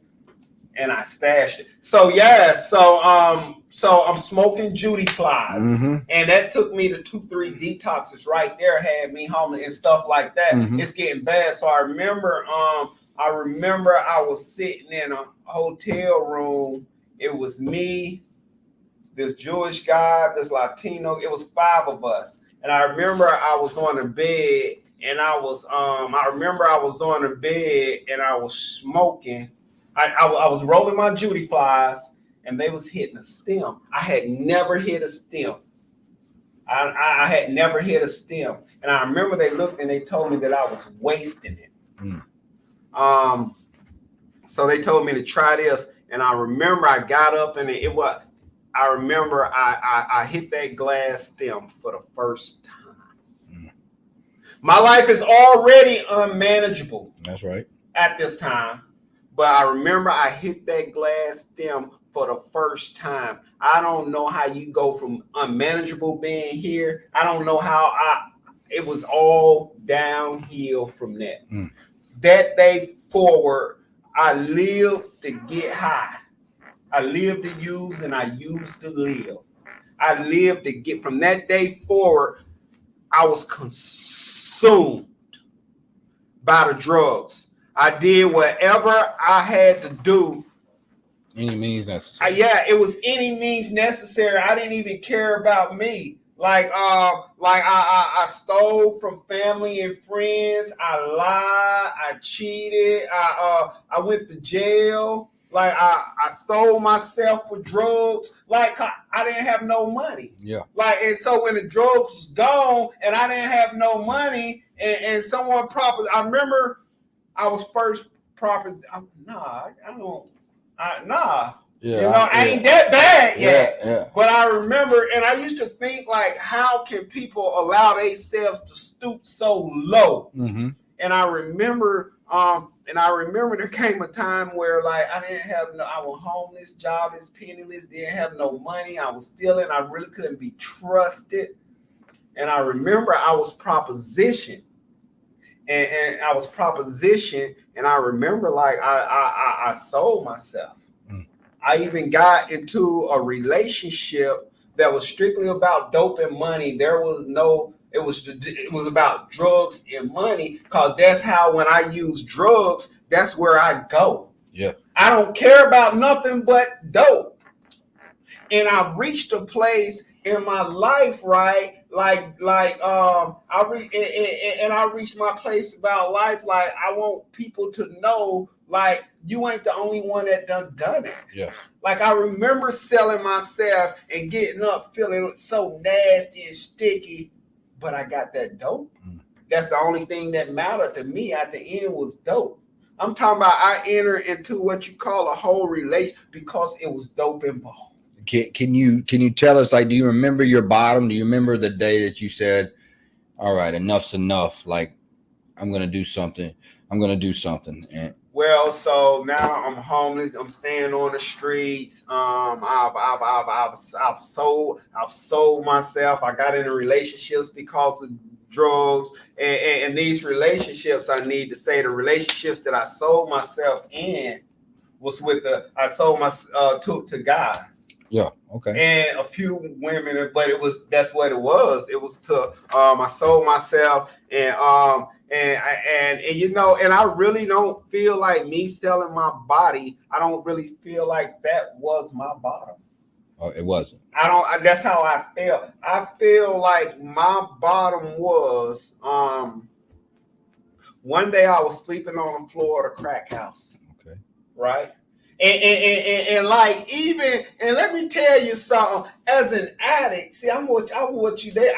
and I stashed it. So yeah, so I'm smoking Judy flies, and that took me to 2-3 detoxes right there. Had me homeless and stuff like that. It's getting bad. So I remember I was sitting in a hotel room. It was me, this Jewish guy, this Latino. It was 5 of us, and I remember I was on the bed, and I was on the bed and I was smoking. I was rolling my Judy flies, and they was hitting a stem. I had never hit a stem. I had never hit a stem. And I remember they looked and they told me that I was wasting it. So they told me to try this. And I remember I got up and I remember I hit that glass stem for the first time. My life is already unmanageable. That's right. At this time. But I remember I hit that glass stem for the first time. I don't know how you go from unmanageable being here. I don't know how it was all downhill from that. That day forward, I lived to get high. I lived to use and I used to live. I lived to get from that day forward. I was consumed by the drugs. I did whatever I had to do. Any means necessary. Yeah, it was any means necessary. I didn't even care about me. I stole from family and friends. I lied. I cheated. I went to jail. I sold myself for drugs. I didn't have no money. Yeah. And so when the drugs was gone and I didn't have no money and someone I remember I was first proper. Nah. Yeah, I ain't that bad yet. Yeah. But I remember, and I used to think how can people allow themselves to stoop so low? Mm-hmm. And I remember, there came a time where I didn't have I was homeless, jobless, penniless, didn't have no money. I was stealing. I really couldn't be trusted. And I remember I was propositioned. And I was propositioned, and I remember I sold myself. I even got into a relationship that was strictly about dope and money. It was about drugs and money, because that's how when I use drugs, that's where I go. Yeah. I don't care about nothing but dope. And I've reached a place in my life, right? I reached my place about life. I want people to know, you ain't the only one that done it. Yeah. I remember selling myself and getting up feeling so nasty and sticky, but I got that dope. That's the only thing that mattered to me at the end was dope. I'm talking about I entered into what you call a whole relation because it was dope involved. Can you tell us, do you remember your bottom? Do you remember the day that you said, all right, enough's enough. I'm going to do something. And well, so now I'm homeless. I'm staying on the streets. I've sold myself. I got into relationships because of drugs, and these relationships, I need to say, the relationships that I sold myself in was I sold myself to guys. Yeah. Okay. And a few women, but that's what it was. It was I sold myself, and I really don't feel like me selling my body. I don't really feel like that was my bottom. Oh, it wasn't. That's how I feel. I feel like my bottom was one day I was sleeping on the floor of the crack house. Okay. Right. And let me tell you something. As an addict, see, I'm what you there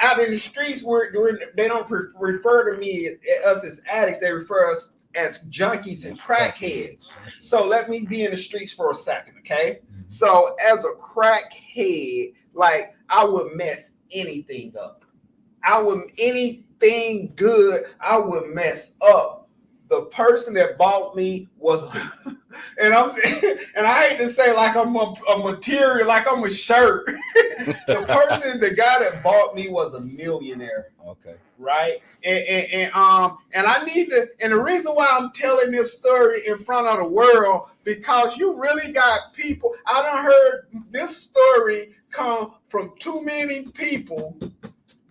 out in the streets where they don't refer to me us as addicts. They refer us as junkies and crackheads. So let me be in the streets for a second, okay? So as a crackhead, I would mess anything up. Anything good, I would mess up. The person that bought me was, and I hate to say I'm a material, I'm a shirt. The guy that bought me was a millionaire. Okay. Right. And I need to, and the reason why I'm telling this story in front of the world, because you really got people. I done heard this story come from too many people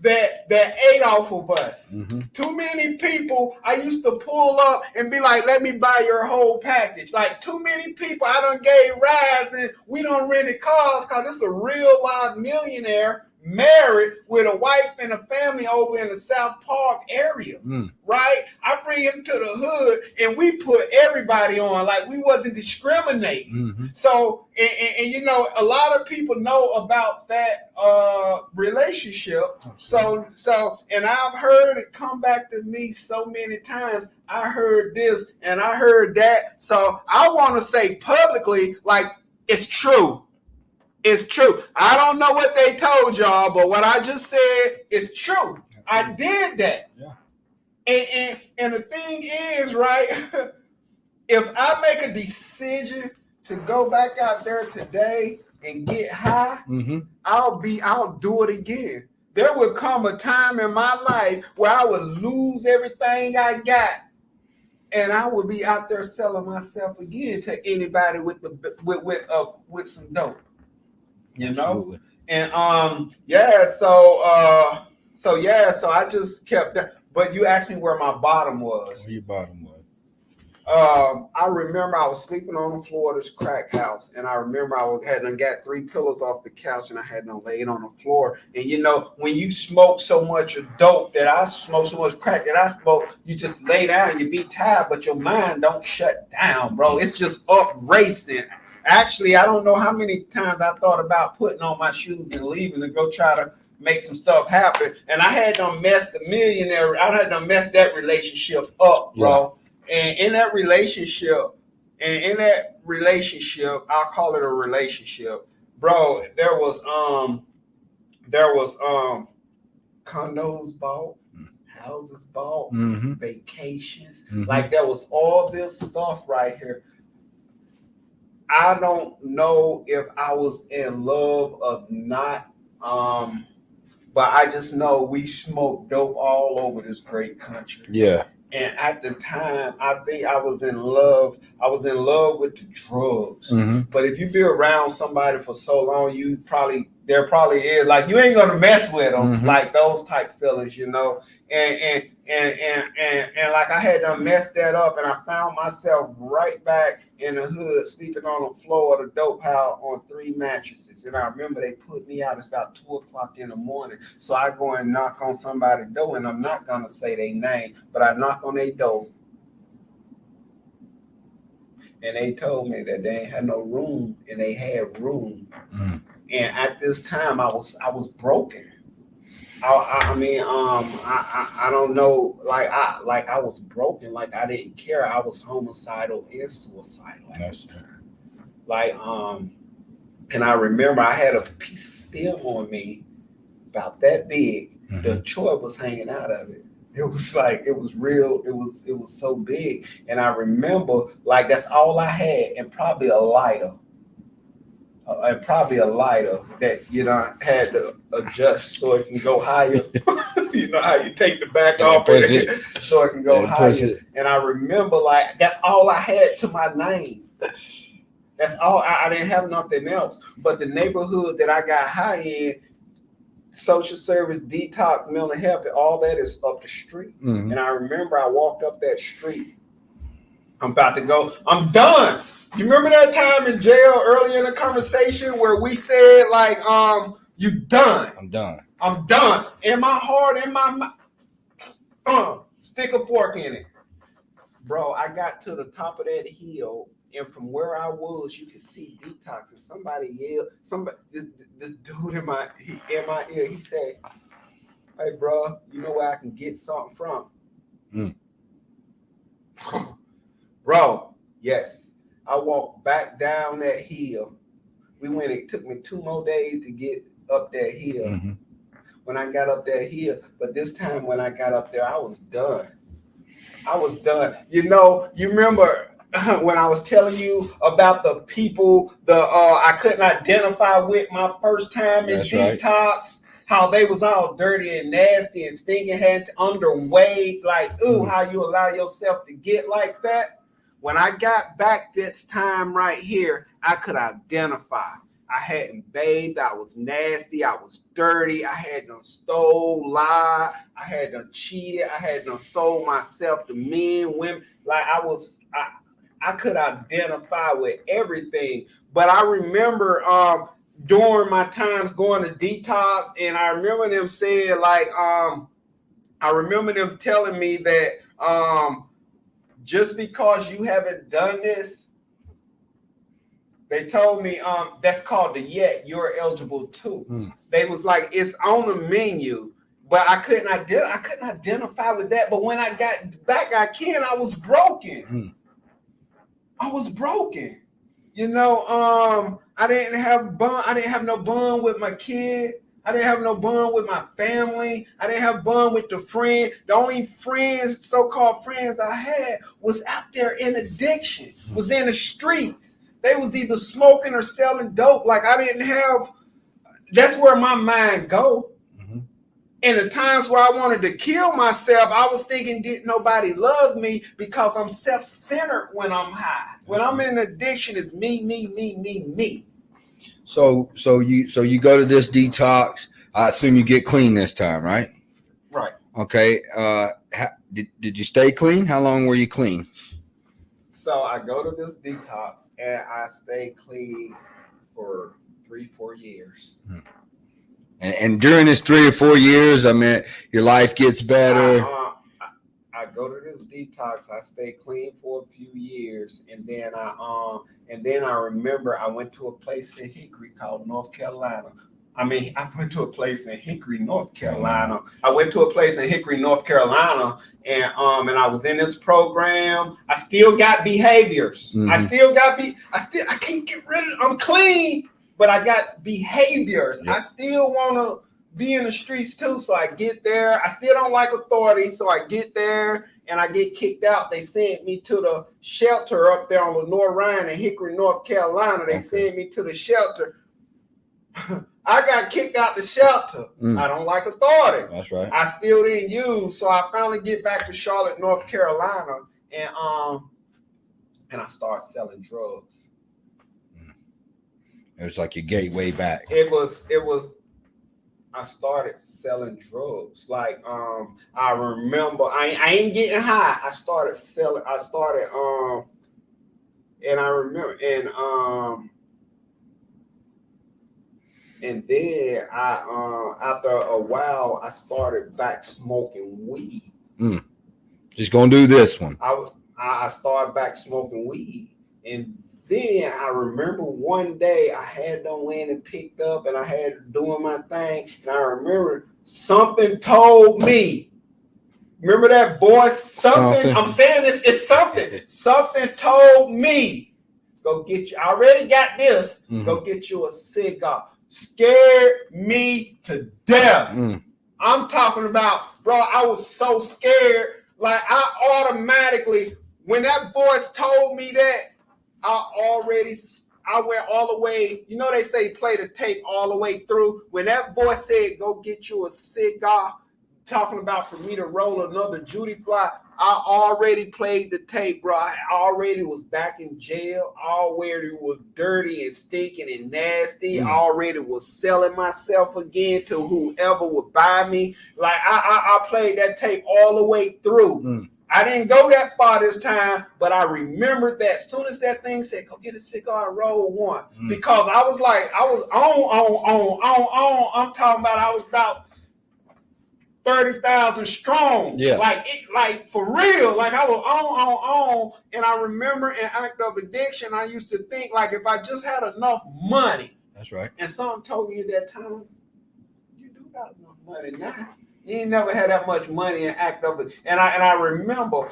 that ate off of us. Mm-hmm. Too many people I used to pull up and be like, let me buy your whole package. Too many people I done gave rides and we done rented cars, because this is a real live millionaire married with a wife and a family over in the South Park area. Right? I bring him to the hood and we put everybody on, we wasn't discriminating. Mm-hmm. So, and a lot of people know about that relationship. So, and I've heard it come back to me so many times. I heard this and I heard that. So I want to say publicly, it's true. It's true. I don't know what they told y'all, but what I just said is true. I did that. Yeah. And the thing is, right, if I make a decision to go back out there today and get high, mm-hmm. I'll do it again. There will come a time in my life where I will lose everything I got, and I will be out there selling myself again to anybody with some dope. You know? Absolutely. And so So yeah, so I just kept that. But you asked me where my bottom was. Where your bottom was? I remember I was sleeping on the floor of this crack house, and I remember had done got 3 pillows off the couch, and I had done laid on the floor. And you know, when you smoke so much dope that I smoke, so much crack that I smoke, you just lay down, you be tired, but your mind don't shut down, bro. It's just up racing. Actually, I don't know how many times I thought about putting on my shoes and leaving to go try to make some stuff happen. And I had done messed the millionaire. I had done messed that relationship up, bro. Yeah. And in that relationship, I'll call it a relationship, bro. There was condos bought, houses bought, vacations. Like there was all this stuff right here. I don't know if I was in love or not. But I just know we smoked dope all over this great country. Yeah. And at the time, I think I was in love. I was in love with the drugs. But if you be around somebody for so long, there probably is like you ain't gonna mess with them, like those type feelings, you know. And like I had done messed that up, and I found myself right back in the hood, sleeping on the floor of the dope house on 3 mattresses. And I remember they put me out. It's about 2:00 in the morning. So I go and knock on somebody's door, and I'm not gonna say their name, but I knock on their door, and they told me that they ain't had no room, and they had room. And at this time, I was broken. I don't know, like I was broken, like I didn't care. I was homicidal and suicidal at this time. Like, and I remember I had a piece of steel on me about that big. The choy was hanging out of it. It was like, it was real. It was so big. And I remember like that's all I had, and probably a lighter. That, you know, I had to adjust so it can go higher. You know how you take the back off it so it can go higher. And I remember like that's all I had to my name. That's all. I didn't have nothing else. But the neighborhood that I got high in, social service, detox, mental health, all that is up the street. And I remember I walked up that street. I'm about to go. I'm done. You remember that time in jail early in the conversation where we said like, you done. I'm done. In my heart, in my mouth, stick a fork in it. Bro, I got to the top of that hill, and from where I was, you could see detox, and somebody yelled, this dude in my ear, he said, hey, bro, you know where I can get something from? Bro, yes. I walked back down that hill. It took me 2 more days to get up that hill. When I got up that hill, but this time when I got up there, I was done. You know, you remember when I was telling you about the people I couldn't identify with my first time in detox, right. How they was all dirty and nasty and stinking, had underweight, like, how you allow yourself to get like that. When I got back this time right here, I could identify. I hadn't bathed. I was nasty. I was dirty. I had done stole, lied. I had done cheated. I had done sold myself to men, women. Like I could identify with everything. But I remember during my times going to detox, and I remember them saying like, I remember them telling me that just because you haven't done this, they told me that's called the yet, you're eligible too. They was like, it's on the menu, but I couldn't identify with that. But when I got back, I was broken. I was broken. You know, I didn't have no bond with my kid. I didn't have no bond with my family. I didn't have bond with the friend. The only friends, so-called friends I had was out there in addiction, was in the streets. They was either smoking or selling dope. Like I didn't have, that's where my mind go. And the times where I wanted to kill myself, I was thinking, didn't nobody love me because I'm self-centered when I'm high. When I'm in addiction, it's me, me, me, me, me. So you go to this detox. I assume you get clean this time, right? Okay. Did you stay clean? How long were you clean? So I go to this detox and I stay clean for 3-4 years. And during this 3 or 4 years, I mean, your life gets better. I go to this detox. I stay clean for a few years, and then I remember I went to a place in Hickory called North Carolina. I went to a place in Hickory, North Carolina. I went to a place in Hickory, North Carolina, and I was in this program. I still got behaviors. Mhm. I can't get rid of. I'm clean, but I got behaviors. Yep. I still want to be in the streets too, so I get there. I still don't like authority, so I get there and I get kicked out. They sent me to the shelter up there on Lenore Ryan in Hickory, North Carolina. They sent me to the shelter. I got kicked out the shelter. I don't like authority. That's right. I still didn't use, so I finally get back to Charlotte, North Carolina, and I start selling drugs. It was like your gateway back. It was. I started selling drugs. Like I remember, I ain't getting high. I started selling. And I remember, and then after a while, I started back smoking weed. Just gonna do this one. I started back smoking weed, and then I remember one day I had done went and picked up, and I had doing my thing, and I remember something told me. Remember that voice? Something. I'm saying this. It's something. Something told me, go get you. I already got this. Go get you a cigar. Scared me to death. I'm talking about, bro. I was so scared. Like I automatically, when that voice told me that, I went all the way. You know they say play the tape all the way through. When that voice said, "Go get you a cigar," talking about for me to roll another Judy Fly, I already played the tape, bro. I already was back in jail. Already was dirty and stinking and nasty. Already was selling myself again to whoever would buy me. Like I played that tape all the way through. I didn't go that far this time, but I remembered that as soon as that thing said, "Go get a cigar and roll one," because I was like, I was on. I'm talking about I was about 30,000 strong. Yeah. Like for real. Like I was on. And I remember in act of addiction, I used to think like if I just had enough money. That's right. And someone told me at that time, you do got enough money now. You ain't never had that much money in act of it. And I remember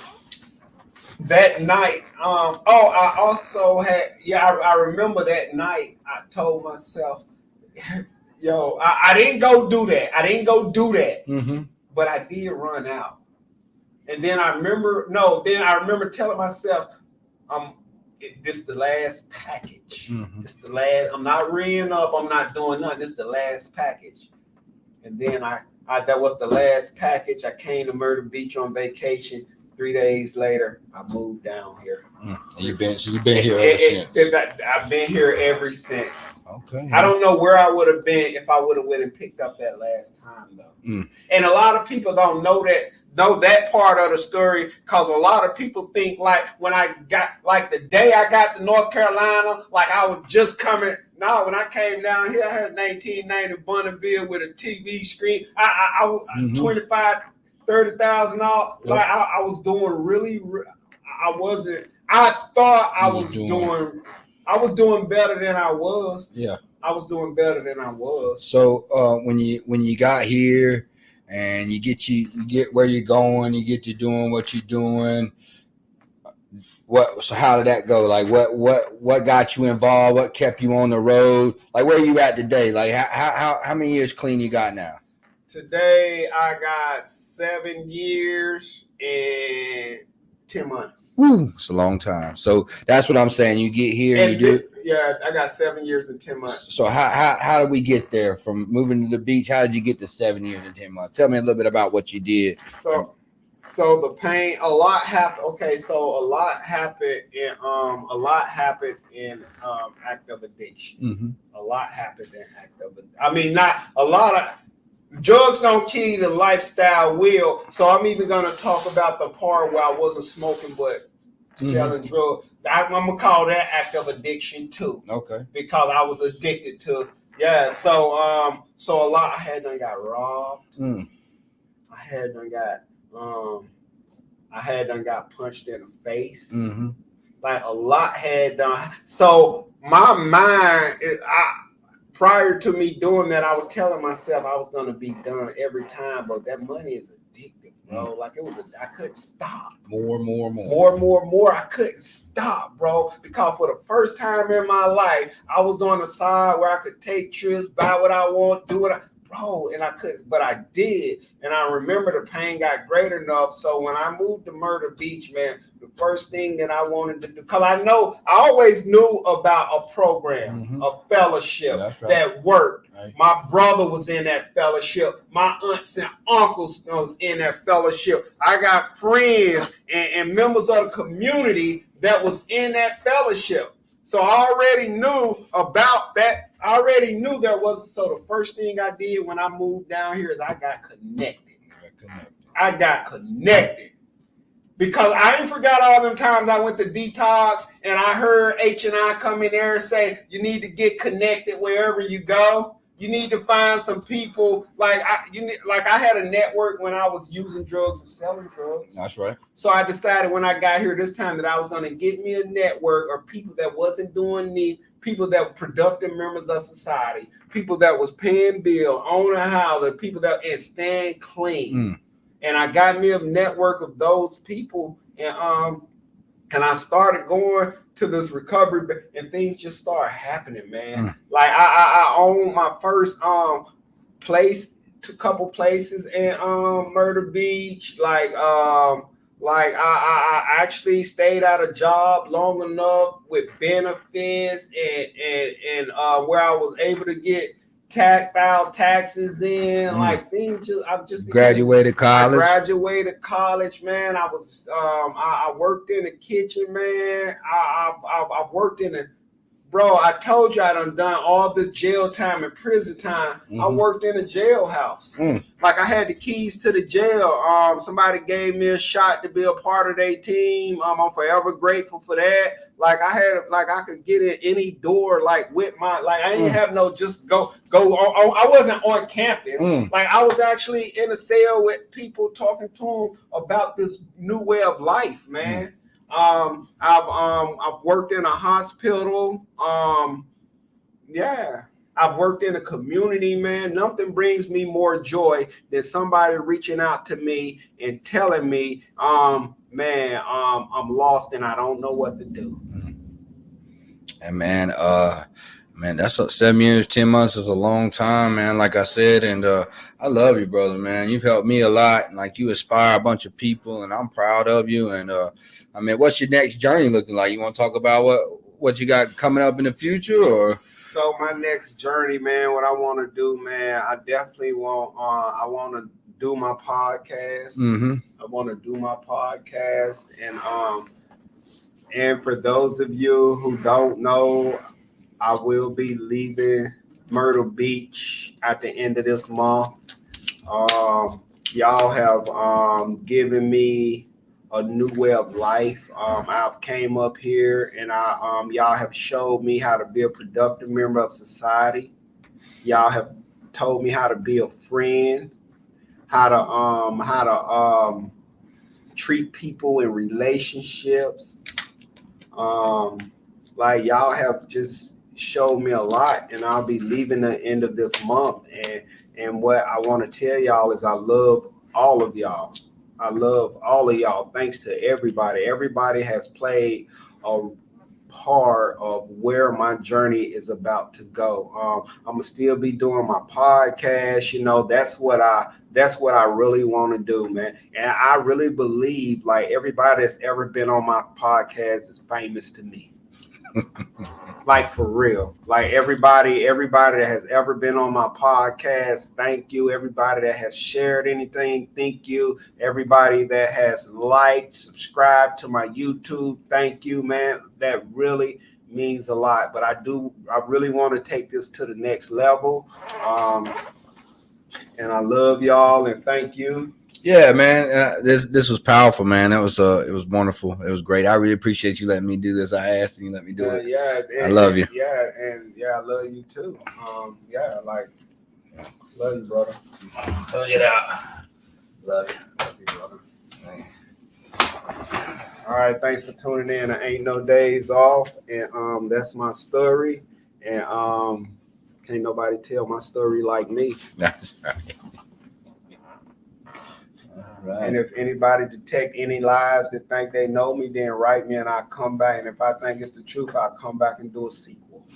that night. I also had, I remember that night I told myself, yo, I didn't go do that. But I did run out. And then I remember telling myself, this is the last package. This the last, I'm not reeing up, I'm not doing nothing. This is the last package. And then that was the last package. I came to Myrtle Beach on vacation. 3 days later, I moved down here. You've been here ever since. I've been here ever since. Okay. I don't know where I would have been if I would have went and picked up that last time though. And a lot of people don't know that part of the story, because a lot of people think like when I got, like the day I got to North Carolina, like I was just coming. No, when I came down here, I had a 1990 Bonneville with a TV screen. I was $25,000-$30,000. Like I was doing really. I wasn't. I thought I was doing better than I was. Yeah, I was doing better than I was. So when you got here and you get where you're going, you get to doing what you're doing. So how did that go? Like what got you involved? What kept you on the road? Like where are you at today? Like how many years clean you got now? Today I got 7 years and 10 months. Woo, it's a long time. So that's what I'm saying. You get here and you do. Yeah, I got 7 years and 10 months. So how did we get there from moving to the beach? How did you get to 7 years and 10 months? Tell me a little bit about what you did. So the pain, a lot happened. Okay, so a lot happened in active addiction. A lot happened in active. I mean, not a lot of. Drugs don't kill you, the lifestyle will. So I'm even gonna talk about the part where I wasn't smoking but selling drugs. I'm gonna call that act of addiction too. Okay. Because I was addicted to. Yeah. So a lot. I had done got robbed. I had done got punched in the face. Like a lot had done. So my mind, prior to me doing that, I was telling myself I was gonna be done every time. But that money is addictive, bro. Like I couldn't stop. More. I couldn't stop, bro. Because for the first time in my life, I was on the side where I could take trips, buy what I want, do what bro, and I couldn't, but I did. And I remember the pain got great enough. So when I moved to Myrtle Beach, man, the first thing that I wanted to do, because I always knew about a program, a fellowship that worked. Right. My brother was in that fellowship. My aunts and uncles was in that fellowship. I got friends and members of the community that was in that fellowship. So I already knew about that. I already knew there was. So the first thing I did when I moved down here is I got connected. I got connected. Because I ain't forgot all them times I went to detox and I heard H&I come in there and say, you need to get connected wherever you go. You need to find some people I had a network when I was using drugs and selling drugs. That's right. So I decided when I got here this time that I was going to get me a network of people that wasn't doing me, people that were productive members of society, people that was paying bill, own a house, people that and staying clean. And I got me a network of those people, and I started going to this recovery, and things just started happening, man. Like I owned my first place, a couple places in Myrtle Beach. I actually stayed at a job long enough with benefits and where I was able to get file taxes in, like things. I've just graduated college. I graduated college, man. I was I worked in the kitchen, man. I've worked in the. Bro, I told you I done all this jail time and prison time. I worked in a jailhouse. Like I had the keys to the jail. Somebody gave me a shot to be a part of their team. I'm forever grateful for that. I could get in any door, with my, I didn't have no just go on. I wasn't on campus. I was actually in a cell with people talking to them about this new way of life, man. I've worked in a hospital. I've worked in a community, man. Nothing brings me more joy than somebody reaching out to me and telling me, I'm lost and I don't know what to do. And man, that's 7 years, 10 months is a long time, man. Like I said, and I love you, brother, man. You've helped me a lot. Like you inspire a bunch of people, and I'm proud of you. And what's your next journey looking like? You want to talk about what you got coming up in the future, or? So my next journey, man, what I want to do, man, I definitely want. I want to do my podcast. I want to do my podcast, and for those of you who don't know, I will be leaving Myrtle Beach at the end of this month. Y'all have given me a new way of life. I've came up here and y'all have showed me how to be a productive member of society. Y'all have told me how to be a friend, how to treat people in relationships. Y'all have just showed me a lot, and I'll be leaving the end of this month. And what I want to tell y'all is I love all of y'all. I love all of y'all. Thanks to everybody. Everybody has played a part of where my journey is about to go. I'm gonna still be doing my podcast. That's what I really want to do, man. And I really believe everybody that's ever been on my podcast is famous to me. For real. Everybody that has ever been on my podcast, thank you. Everybody that has shared anything, thank you. Everybody that has liked, subscribed to my YouTube, thank you, man. That really means a lot. But I really want to take this to the next level. And I love y'all and thank you. Yeah, man. This was powerful, man. That was it was wonderful. It was great. I really appreciate you letting me do this. I asked and you let me do it. Yeah, I love you. I love you too. Love you, brother. Plug it out. Love you. Love you, brother. All right, thanks for tuning in. I ain't no days off, and that's my story. And can't nobody tell my story like me. That's right. Right. And if anybody detect any lies that think they know me, then write me and I'll come back. And if I think it's the truth, I'll come back and do a sequel.